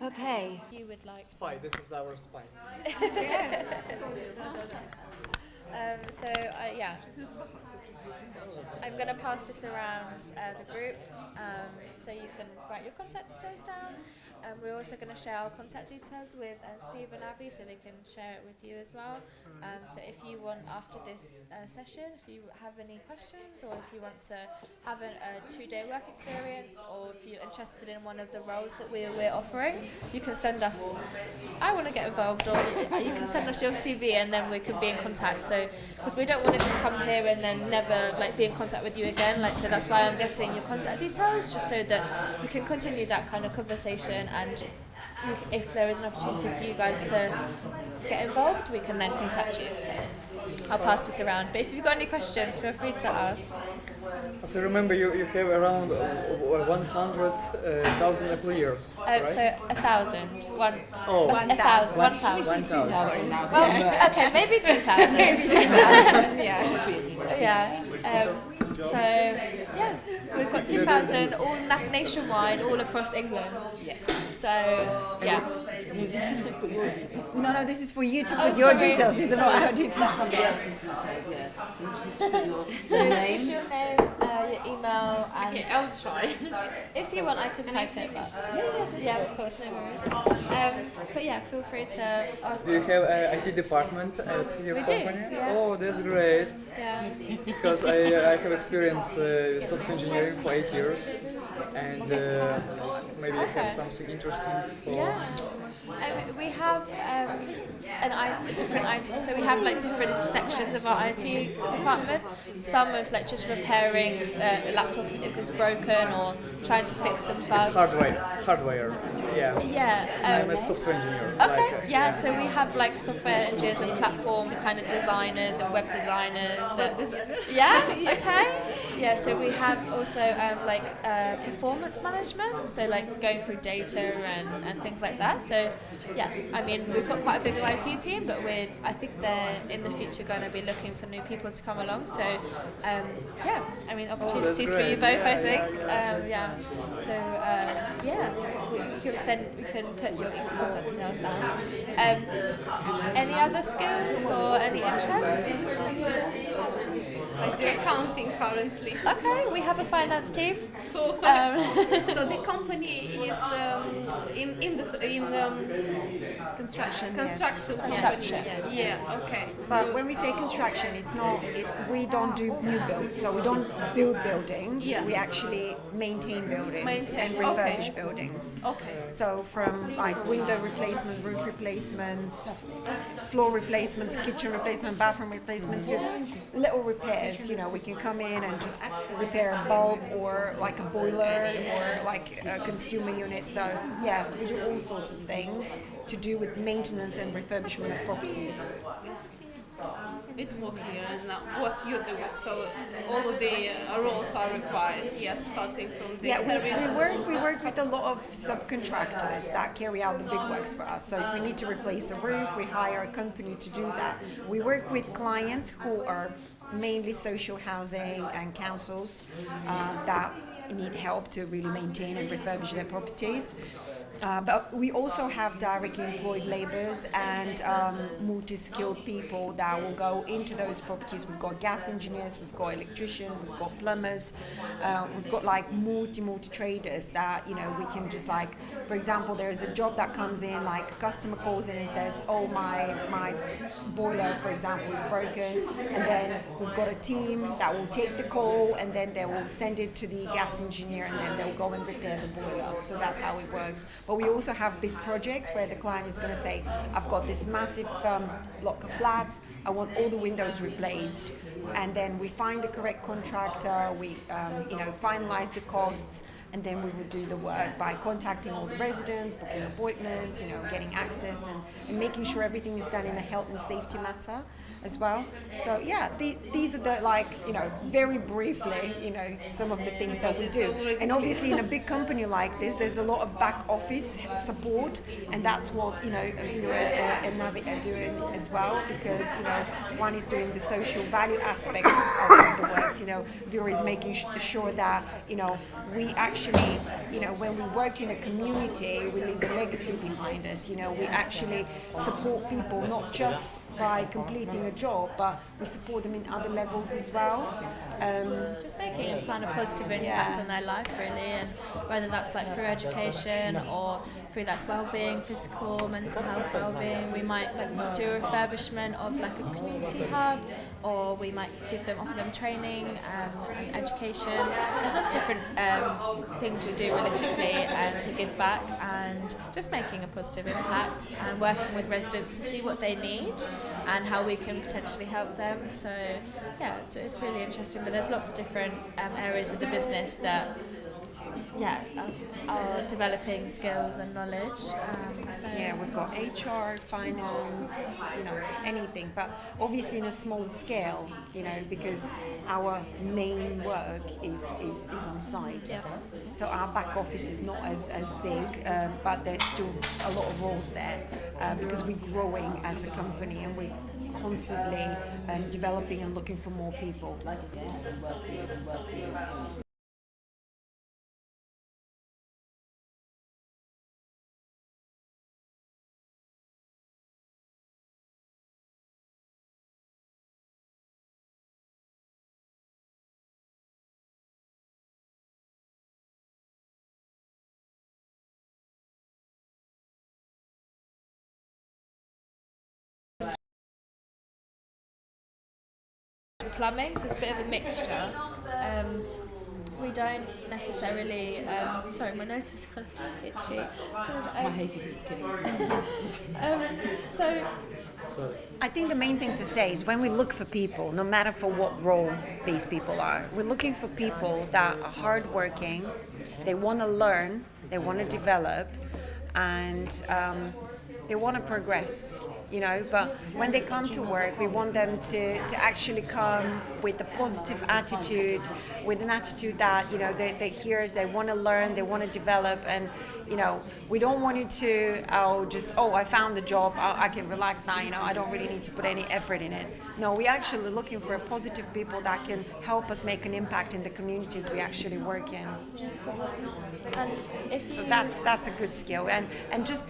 loan. Okay. You would like spy. This is our spy. Yes. I'm going to pass this around the group, so you can write your contact details down. We're also going to share our contact details with Steve and Abby, so they can share it with you as well. So if you want, after this session, if you have any questions, or if you want to have a 2-day work experience, or if you're interested in one of the roles that we're offering, you can send us, I want to get involved, or you can send us your CV, and then we can be in contact. So, because we don't want to just come here and then never be in contact with you again. So that's why I'm getting your contact details, just so that we can continue that kind of conversation. And if there is an opportunity for you guys to get involved, we can then contact you. So I'll pass this around. But if you've got any questions, feel free to ask. So remember, you have around 100,000 employers, right? So 1,000. 1,000. 2,000 now. Well, okay, maybe 2,000. We've got 2,000 all nationwide, all across England. Yes. So, yeah. No, this is for you to put your details. These are not our details. Somebody else's details, So, just your name, your email, and... Okay, I'll try. If you want, I can type it, but... Yeah, of course, no worries. But yeah, feel free to ask. Do you have an IT department at your company? Yeah. Oh, that's great. Yeah. Because I have experience with software engineering for 8 years, and maybe you have something interesting for... We have so we have different sections of our IT department. Some is just repairing a laptop if it's broken, or trying to fix some bugs. It's hardware. I'm a software engineer. Okay, so we have software engineers and platform kind of designers and web designers. Okay. Yeah, so we have also performance management, so like going through data and things like that. So yeah, I mean we've got quite a big IT team, but I think they're in the future going to be looking for new people to come along. So yeah, I mean opportunities for you both, I think. So we can put your contact details down. Any other skills or any interests? I do accounting currently. Okay, we have a finance team. Cool. So the company is in Construction. construction. Yeah. Okay. But when we say construction, it's not. We don't do new builds, so we don't build buildings. Yeah. We actually maintain buildings and refurbish buildings. Okay. So from like window replacement, roof replacements, floor replacements, kitchen replacement, bathroom replacement, to little repairs. You know, we can come in and just repair a bulb or like a boiler or like a consumer unit. So yeah, we do all sorts of things to do with maintenance and refurbishment of properties. It's more clear now what you do. So all of the roles are required. Yes, starting from the service. We work with a lot of subcontractors that carry out the big works for us. So if we need to replace the roof, we hire a company to do that. We work with clients who are mainly social housing and councils that need help to really maintain and refurbish their properties. But we also have directly employed labourers and multi-skilled people that will go into those properties. We've got gas engineers, we've got electricians, we've got plumbers, we've got like multi traders that, you know, we can just like, for example, there's a job that comes in, like a customer calls in and says, oh, my boiler, for example, is broken, and then we've got a team that will take the call and then they will send it to the gas engineer and then they'll go and repair the boiler. So that's how it works. But we also have big projects where the client is going to say, I've got this massive block of flats, I want all the windows replaced. And then we find the correct contractor, we finalize the costs, and then we will do the work by contacting all the residents, booking appointments, getting access and making sure everything is done in a health and safety matter as well. So yeah, these are the very briefly, some of the things that we do. And obviously in a big company like this, there's a lot of back office support, and that's what Vera and Navi are doing as well, because one is doing the social value aspect of the works. Vera is making sure that we actually, when we work in a community, we leave a legacy behind us. We actually support people not just by completing a job, but we support them in other levels as well. Just making a kind of positive impact on their life, really, and whether that's like through education or through that's well-being, physical, mental health well-being. We might do a refurbishment of like a community hub, or we might offer them training and education. There's lots of different things we do realistically to give back, and just making a positive impact and working with residents to see what they need and how we can potentially help them. So yeah, so it's really interesting, but there's lots of different areas of the business that are developing skills and knowledge. Yeah, we've got HR, finance, anything, but obviously in a smaller scale, because our main work is on site. Yeah. So our back office is not as big, but there's still a lot of roles there because we're growing as a company and we're constantly developing and looking for more people. Plumbing, so it's a bit of a mixture. We don't necessarily. Sorry, my nose is kind of itchy. My hay fever is killing me. So I think the main thing to say is when we look for people, no matter for what role these people are, we're looking for people that are hardworking, they want to learn, they want to develop, and they want to progress. you know, but when they come to work, we want them to actually come with a positive attitude, with an attitude that, you know, they're here, they want to learn, they want to develop, and, you know, we don't want you to, I found the job, I can relax now, you know, I don't really need to put any effort in it. No, we're actually looking for positive people that can help us make an impact in the communities we actually work in. And if so you... that's a good skill, and just,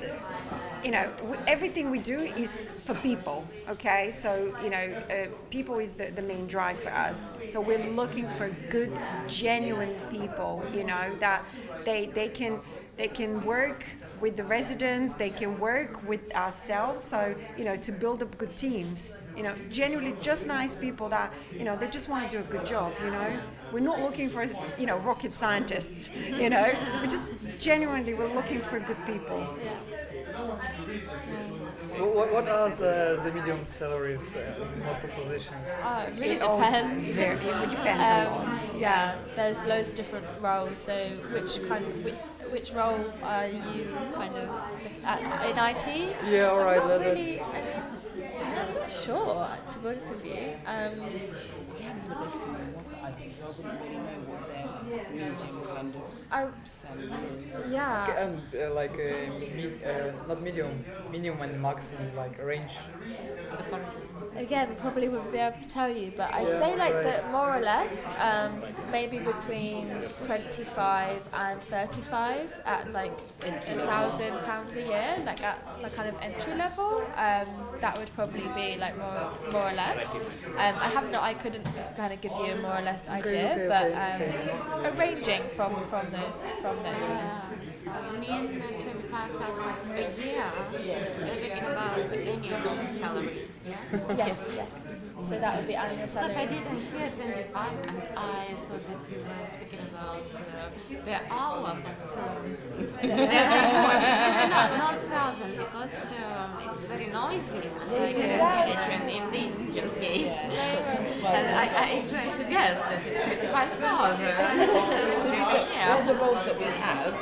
you know, everything we do is for people, okay? So, you know, people is the main drive for us. So we're looking for good, genuine people, you know, that they can work with the residents, they can work with ourselves, so, you know, to build up good teams, you know, genuinely just nice people that, you know, they just want to do a good job, you know. We're not looking for, you know, rocket scientists, you know, we're just genuinely, we're looking for good people. What are the medium salaries in most of positions? It really depends. It depends a lot. Yeah, there's loads of different roles. So which role are you kind of in IT? Yeah, all right. I'm not sure, to be honest with you. Yeah. Okay, and not minimum and maximum, like range. Again, probably wouldn't be able to tell you, but I'd say that more or less, maybe between 25 and 35 at like £1,000 a year, like at like kind of entry level. That would probably be like more or less. I couldn't kind of give you a more or less idea, but ranging from those. Me and 25,000 a year. Yes. We're talking about annual salary. Yes. So that would be annual salary. Because I didn't hear 25, and I thought that we were speaking about the hour, but not 1,000, because it's very noisy. And I didn't in this case. And I tried to guess that it's 25,000. All the roles that we have,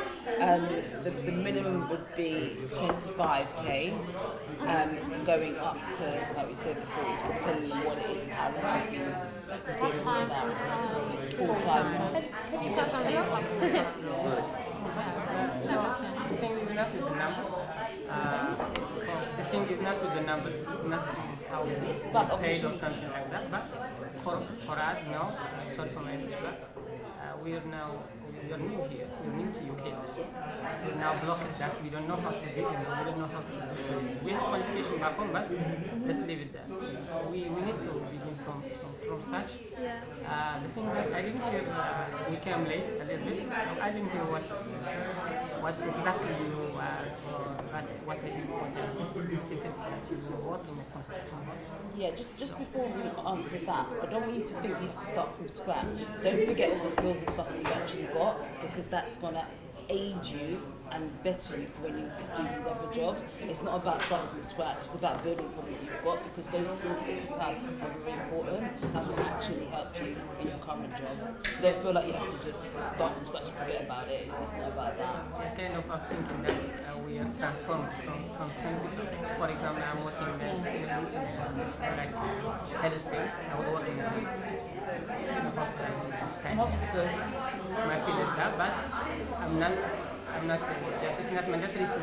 the minimum would be 25k, going up to, like we said before, it's depending on what it is and how long you've been experienced with that. Full-time. Can you talk a little? The thing is not with the number, not how we paid or something like that, but for us, no, sorry for my English, but we are new here, we're new to UK also. We're now blocked that we don't know how to begin, we don't know how to do. We have qualification back home, but let's leave it there. We need to begin from scratch. Yeah. The thing that I didn't hear, we came late a little bit. I didn't hear what exactly you what is it that you were working on construction? Yeah, just before we answer that, I don't want you to think you have to start from scratch. Don't forget all the skills and stuff that you've actually got, because that's going to aid you and better you for when you do these other jobs. It's not about starting from scratch, it's about building what you've got, because those skill sets you have are very important and will actually help you in your current job. You don't feel like you have to just start from scratch and forget about it. It's not about that. I kind of thinking that we are transformed from things. For example, I'm working like healthcare. I was working in a hospital. My field is that, but I'm not. It's not mandatory to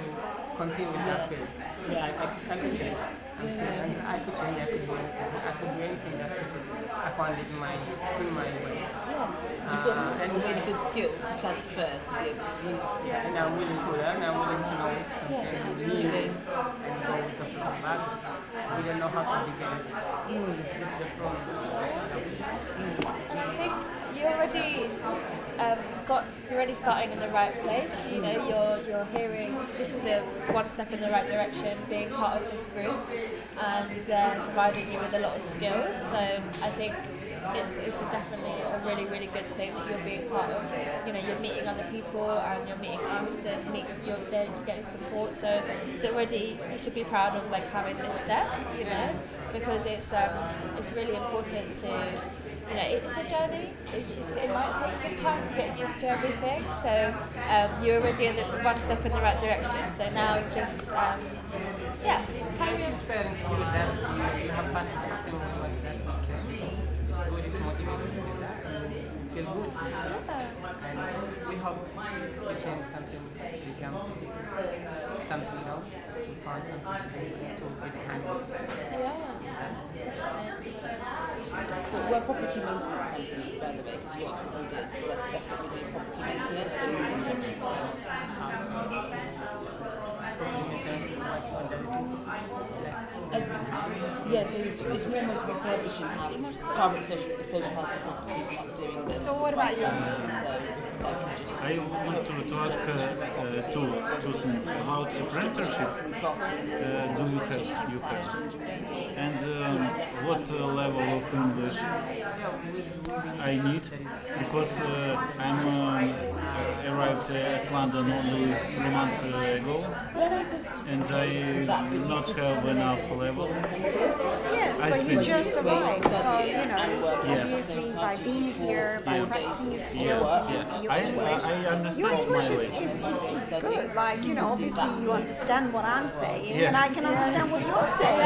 continue with that field. Yeah, I could change. I could change. I could do anything. I could do anything that I found in my way. You've got some really good skills to transfer to be able to use. Yeah. And I'm willing to learn. I'm willing to know something new and go with the flow. But we don't know how to begin it. Just the flow. I think you already you're already starting in the right place. You know, you're hearing this is one step in the right direction, being part of this group and providing you with a lot of skills. So I think it's definitely a really, really good thing that you're being part of. You know, you're meeting other people and you're meeting us and you're getting support. So already you should be proud of like having this step. You know. because it's really important to, you know, it's a journey. It might take some time to get used to everything. So you're already one step in the right direction. So now just It's inspiring to be with them. You have passed the system like that. It's good, it's motivating to do that. You feel good. And we hope to change something, become something else, to find something to get handled. So we're a property maintenance company, by the way, because that's what we do. So that's what we do, property maintenance. So it's almost refurbishing houses, private social housing properties, not doing them. So what about you? I want to ask two things about apprenticeship. Do you have? And what level of English I need? Because I'm arrived at London only 3 months ago, and I not have enough level. Yes, I but think. you just arrived, so you know, obviously by being here, by practicing your skills, I understand your English my way. is good. Like, you know, obviously you understand what I'm saying, and I can understand what you're saying.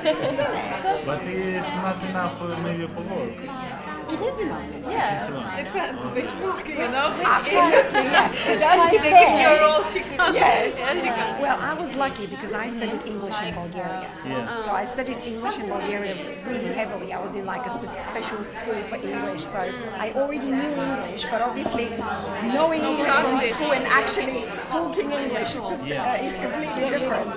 Isn't it? But it's not enough maybe for work. It is enough. Depends which work, you know. Absolutely, yes. It does Trying to depend. make your role she can. Yes. Well, I was lucky because I studied English in Bulgaria. Yeah. So I studied English in Bulgaria really heavily. I was in like a special school for English. So I already knew English, but obviously knowing English from school and actually talking English is completely different.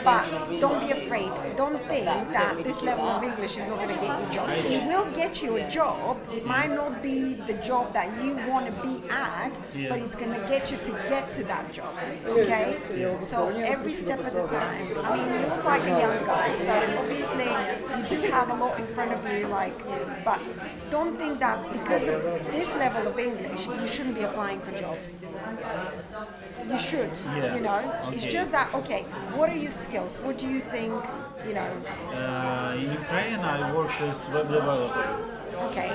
But don't be afraid. Don't think that this level of English is not going to get you a job. It will get you a job. It might not be the job that you want to be at, but it's going to get you to get to that job. Okay? So every step of the time. I mean, you look like a young guy, so obviously you do have a lot in front of you, but don't think that because of this level of English, you shouldn't be applying for jobs. You should, you know. Okay. It's just that, okay, what are your skills? What do you think, you know? In Ukraine, I work as web developer. Okay.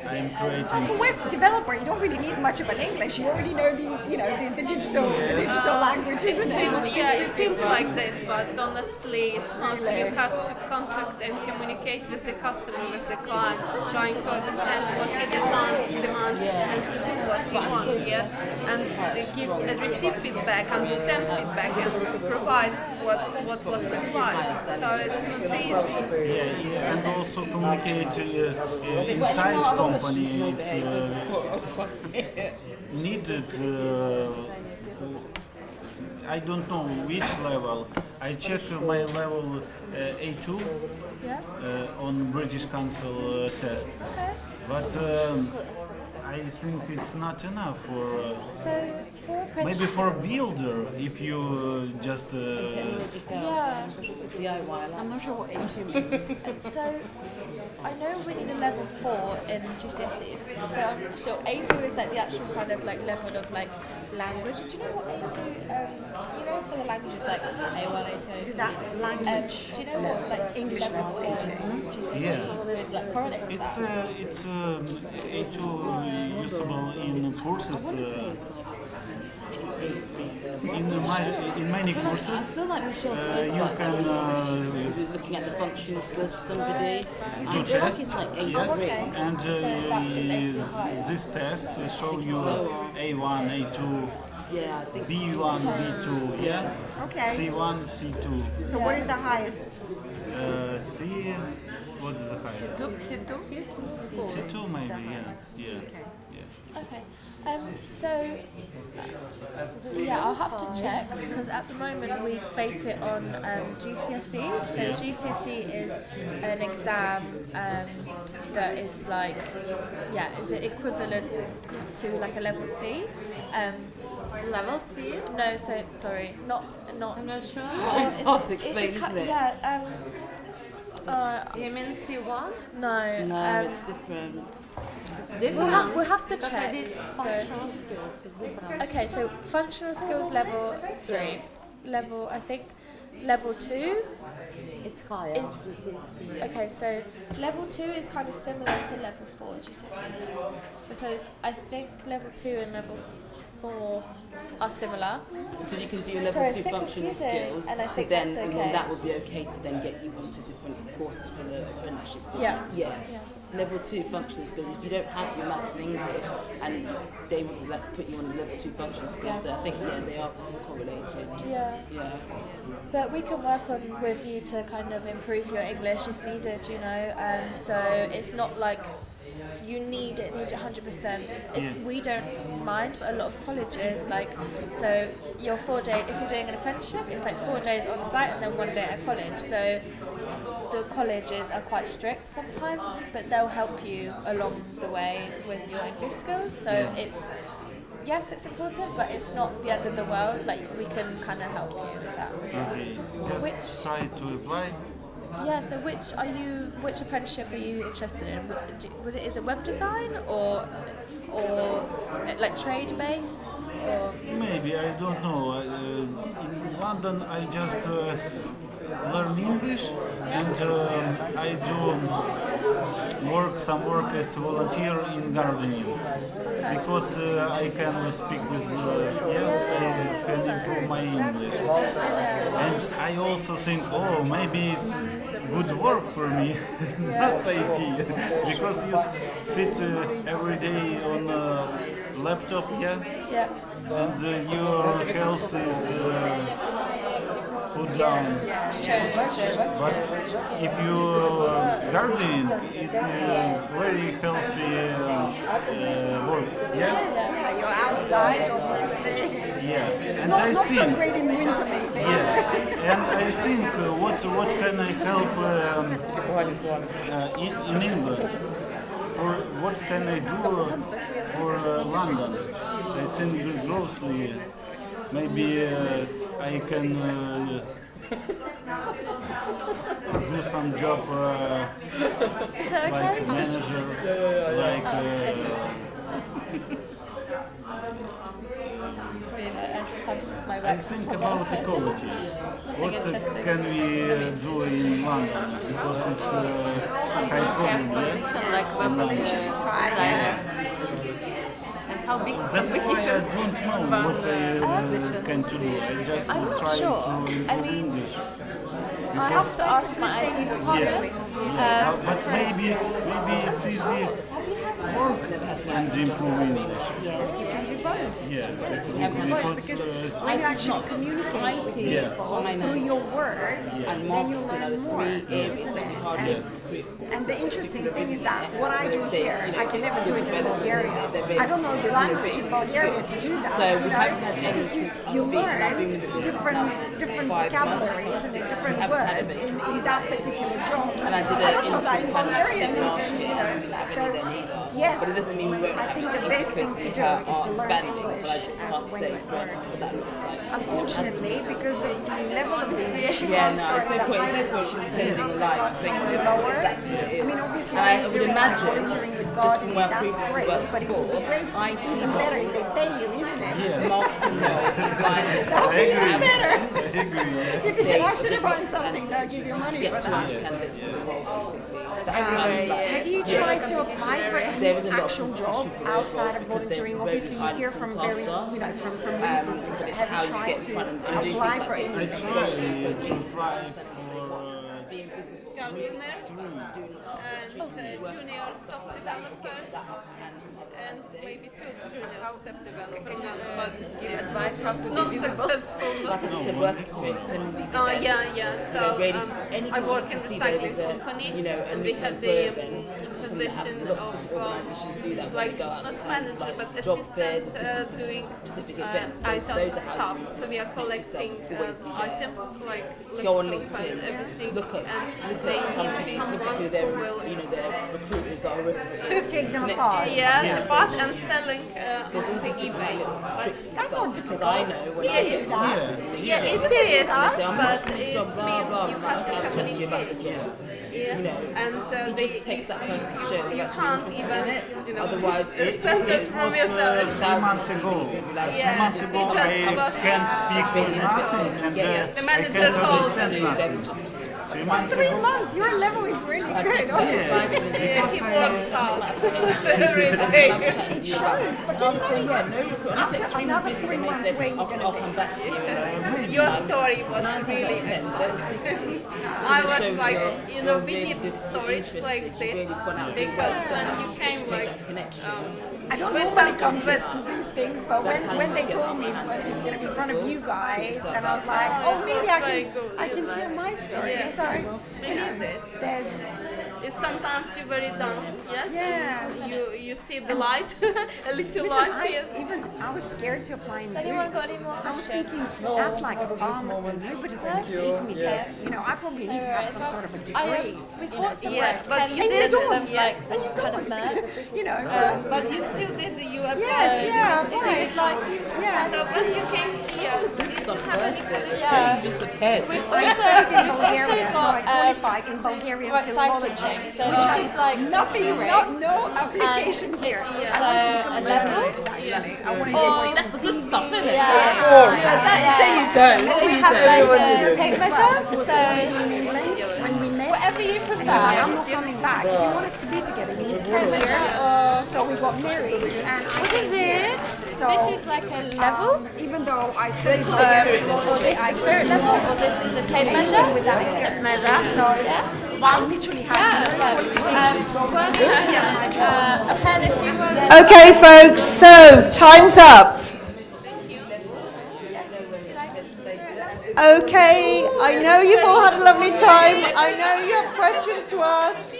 I'm creating. For web developer, you don't really need much of an English. You already know the digital language, isn't it? It seems like this, but honestly, it's not. You have to contact and communicate with the customer, with the client, trying to understand what he demands and to do what he wants. Yes, and receive feedback, understand feedback, and provide what was required. So it's not easy. Yeah, and also communicate inside company. It's needed. I don't know which level. I check my level A2 on British Council test, but I think it's not enough for. Maybe for a builder, if you just. I'm not sure what A2 means. So I know we need a level 4 in GCSEs. So I'm sure A2 is like the actual kind of like level of like language. Do you know what A2? You know, for the languages like A1, A2. Is it that language? Do you know what like English level A2? GCSE? Yeah. Like correlates It's A2 usable in courses. In many courses, I feel like Michelle's you can he was looking at the functional skills for somebody. do test, like yes, and this test show you A1, A2, B1, B2, C1, C2. So what is the highest? C. What is the highest? C2 maybe, Okay. I'll have to check because at the moment we base it on GCSE. So GCSE is an exam that is like, is it equivalent to like a level C? Level C? No, sorry, not. I'm not sure. It's hard to explain, isn't it? Yeah. You mean C1? No. No, it's different. It's different. We'll have to because check. I did functional skills. Okay, so functional skills level 3. I think level 2 It's higher. okay, so level 2 is kind of similar to level 4 GCSE, because I think level 2 and level 4 are similar. Because you can do level 2 functional skills, and I think and that's okay. then that would be okay to then get you onto different courses for the apprenticeship. Yeah. Level 2 functional skills. If you don't have your maths and English, and they would put you on the level 2 functional skills. So I think they are correlated. Yeah. But we can work on with you to kind of improve your English if needed, you know. So it's not like you need it 100%. We don't mind, but a lot of colleges, like, so your 4 day, if you're doing an apprenticeship, it's like 4 days on site and then 1 day at college. So the colleges are quite strict sometimes, but they'll help you along the way with your English skills. So yes, it's important, but it's not the end of the world. Like, we can kind of help you with that as well. Just try to apply. Yeah, so which apprenticeship are you interested in? Is it web design or like trade based? Or? Maybe, I don't know. In London I just learn English and I do some work as volunteer in gardening. Because I can speak with, I can improve my English. And I also think, maybe it's good work for me, not IT. Because you sit every day on a laptop, and your health is put down. But if you gardening, it's very healthy work. You're outside, obviously. And not I think so great in winter, maybe. and I think what can I help in England? For what can I do for London? I think grossly. Maybe I can do some job like manager, like. I think about ecology. What can we do in London? Because it's high problem. How big that is why I don't know what I can do. I just try to improve English. I have to ask my IT department. But maybe it's easy work and improve English. Yes, you can do both. Because when you actually communicate through your work, then you learn more. And the interesting thing is that what I do here, I can never do it in Bulgaria. I don't know the language in Bulgaria to do that. Because you learn different vocabularies and different words in that particular job. And I did I don't know that in Bulgaria, So, yes, but it doesn't mean I think the best thing to do is to learn English. Unfortunately, because of the level of the English, it's no point pretending like lower. I mean, obviously, and I would imagine, just from where I that's previously great, worked but it would be before, great IT even better if they pay you, isn't it? Yes. Marketing, finance, That would be even better. I agree. If you can actually find something that'll give you money for that. candidates for the role, basically. Have you tried to apply for any actual job outside of volunteering? Obviously, you hear from very, from recent. Have you tried to apply for I anything? try to apply for Gardener and junior soft developer and maybe 2 junior soft developer now, but it's not successful. Work experience attending these events. So I work in the cycling company, and we had the position of like not manager but assistant doing item stuff. So we are collecting items like laptop and everything, and they need someone who will their recruiters are Take them apart. Yeah, apart and selling onto eBay. That's not difficult. Because I know when Yeah, I get yeah, it is, I'm but working this it job, blah, means blah, you blah, have to I'll chat to you about the communicate. job. Yes, You know, and it just takes that person to show you that can't you're even, interested in it. Otherwise, Otherwise, push sentence from yourself. 3 months ago. 3 months ago, I can't speak nothing, and the I manager can't calls understand nothing. 3 months 3 ago. months, your level is really good. Yeah, he works hard every It day. shows, but after another 3 months, where you going I'll come back to you. Your story was really excellent. I was like, we need stories like this because when you came I don't normally come to these things, but when they told me it's going to be in front of you guys, and I was like, oh, maybe I can share my story. Yeah. So, We need this. It's sometimes you're very down, yes? Yeah. You see the light, a little Listen, light here. I was scared to apply in the Anyone got boots. any more I was questions? thinking, that's like pharmacy, nobody's going to take me there. I probably need to have some sort of a degree. We bought some But you and did some yeah. kind of merch. But you still did the Yes, yeah, right. So when you came here, did you have any Yeah. Just a pet. We've I also studied in got Bulgaria, so I qualified in Bulgarian we're excited philology, things. So which this is like nothing, no application and here. it's, I wanted to become a a level. journalist, actually. I wanted Or- to That's the good stuff, isn't it? Yeah. Of course. There you go. Or we have like a tape measure. So when we met, whatever you and prefer. he's like, I'm not coming back. If you want us to be together, you need to come here. So we got married, and What is it? So, This is like a level. Even though I studied Bulgarian, Or this is spirit level, or this is a tape measure. with that Measure. So Yeah. I literally had no A pen if you want. Okay, folks, so time's up. Okay, I know you've all had a lovely time. I know you have questions to ask,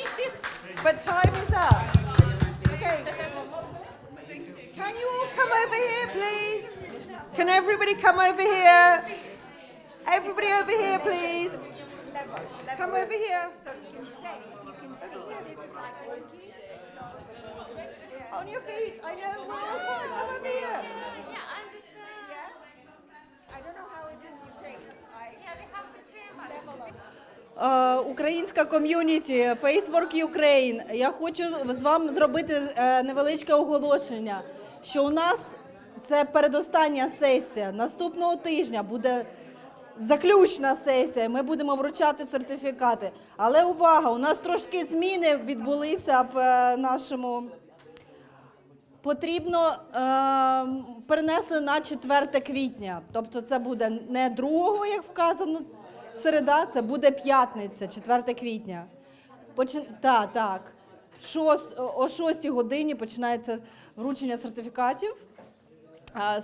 but time is up. Okay. Can you all come over here, please? Can everybody come over here? Everybody over here, please. Come over here. So you can see this is like On your feet. I know. Come over here. Yeah, I understand. Yeah. I don't know how it's in Ukraine. We have the same level. Українська ком'юніті, Facework Ukraine. Я хочу з вами зробити невеличке оголошення, що у нас це передостання сесія. Наступного тижня буде заключна сесія, ми будемо вручати сертифікати. Але увага, у нас трошки зміни відбулися в нашому... Потрібно перенесли на 4 квітня. Тобто це буде не 2, як вказано, середа, це буде п'ятниця, 4 квітня. Так. О 6 годині починається вручення сертифікатів,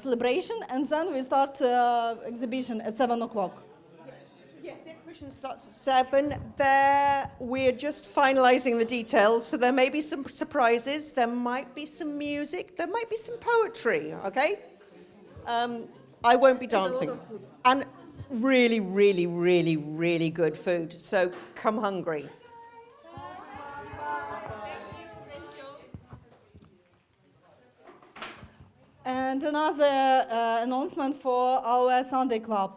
celebration, and then we start exhibition at 7 o'clock. Yes, the exhibition starts at 7. There, we're just finalising the details, so there may be some surprises. There might be some music. There might be some poetry. Okay, I won't be dancing, and really, really, really, really good food. So come hungry. And another announcement for our Sunday club.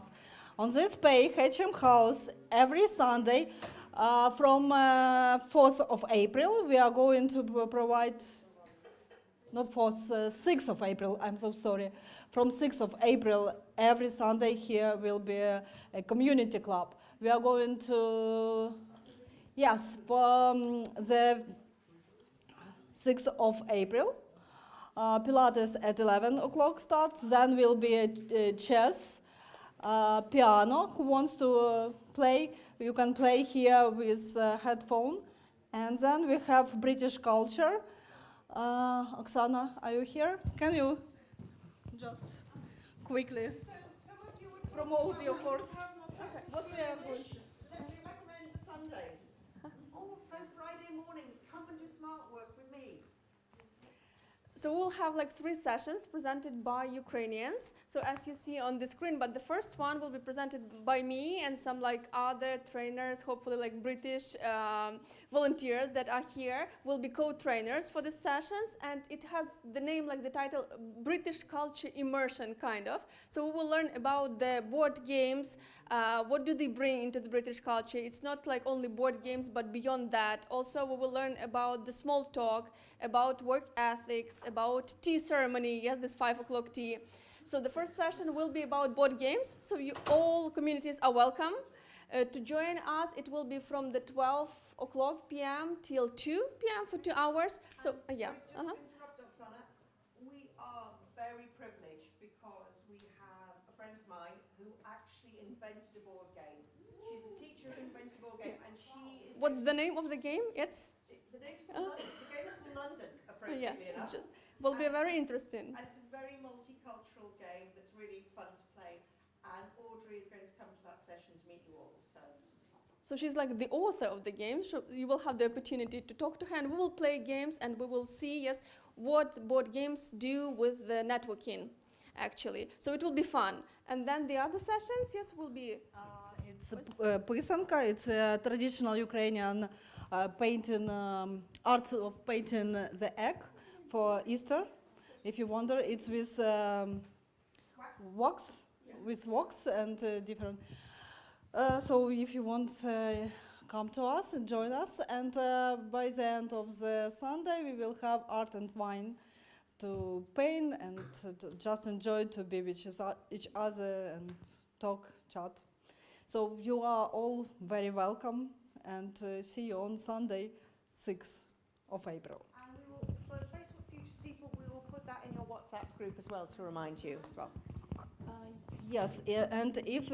On this page, HM House, every Sunday from 4th of April, we are going to provide, not 4th, 6th of April, I'm so sorry. From 6th of April, every Sunday here will be a community club. We are going to, yes, from the 6th of April, Pilates at 11 o'clock starts, then will be a chess, piano, who wants to play, you can play here with headphone. And then we have British culture. Oksana, are you here? Can you just quickly promote your course? What we are going to... Let's recommend Sundays. Also Friday mornings, come and do smart work with me. So we'll have like 3 sessions presented by Ukrainians. So as you see on the screen, but the first one will be presented by me and some like other trainers, hopefully like British volunteers that are here will be co-trainers for the sessions, and it has the name, like the title, British Culture Immersion kind of. So we will learn about the board games, what do they bring into the British culture. It's not like only board games, but beyond that. Also we will learn about the small talk, about work ethics, about tea ceremony, yeah, this 5 o'clock tea. So the first session will be about board games, so all communities are welcome. To join us, it will be from the 12 o'clock p.m. till 2 p.m. for 2 hours. So, yeah. Interrupt, Oksana. We are very privileged because we have a friend of mine who actually invented a board game. She's a teacher who invented a board game, and she is... What's the name of the game? It's... The name's called London. The game is called London, appropriately enough. Will be very interesting. And it's a very multicultural game that's really fun to play. And Audrey is going to come to that session to meet you all. So she's like the author of the game. So you will have the opportunity to talk to her, and we will play games, and we will see, yes, what board games do with the networking, actually. So it will be fun. And then the other sessions, yes, will be... It's Писанка. It's a traditional Ukrainian painting, art of painting the egg for Easter. If you wonder, it's with wax, and different. So if you want, come to us and join us. And by the end of the Sunday, we will have art and wine to paint and to just enjoy, to be with each other and talk, chat. So you are all very welcome, and see you on Sunday, 6th of April. And we will, for the Facebook Futures people, we will put that in your WhatsApp group as well to remind you as well. Yes, and if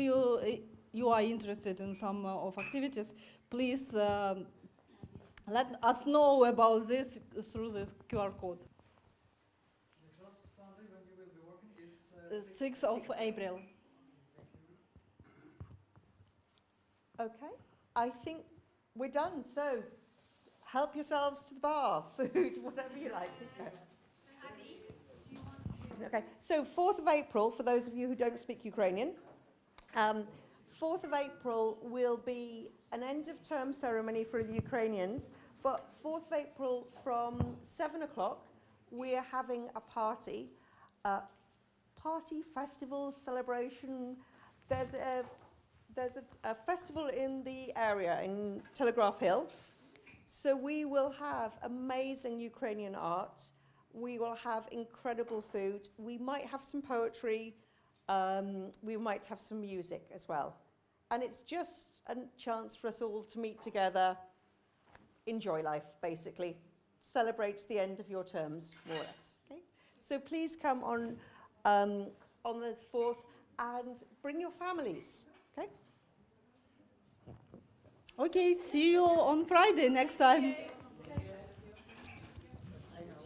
you are interested in some of activities, please let us know about this through this QR code. The first Sunday when you will be working is 6th of April. Okay, I think we're done. So help yourselves to the bar, food, whatever you like. Okay, so 4th of April, for those of you who don't speak Ukrainian, 4th of April will be an end of term ceremony for the Ukrainians, but 4th of April from 7 o'clock, we're having a party, festival, celebration. There's a festival in the area in Telegraph Hill. So we will have amazing Ukrainian art. We will have incredible food. We might have some poetry. We might have some music as well. And it's just a chance for us all to meet together, enjoy life, basically. Celebrate the end of your terms, more or less. Okay? So please come on the 4th and bring your families. Okay? Okay, see you on Friday next time.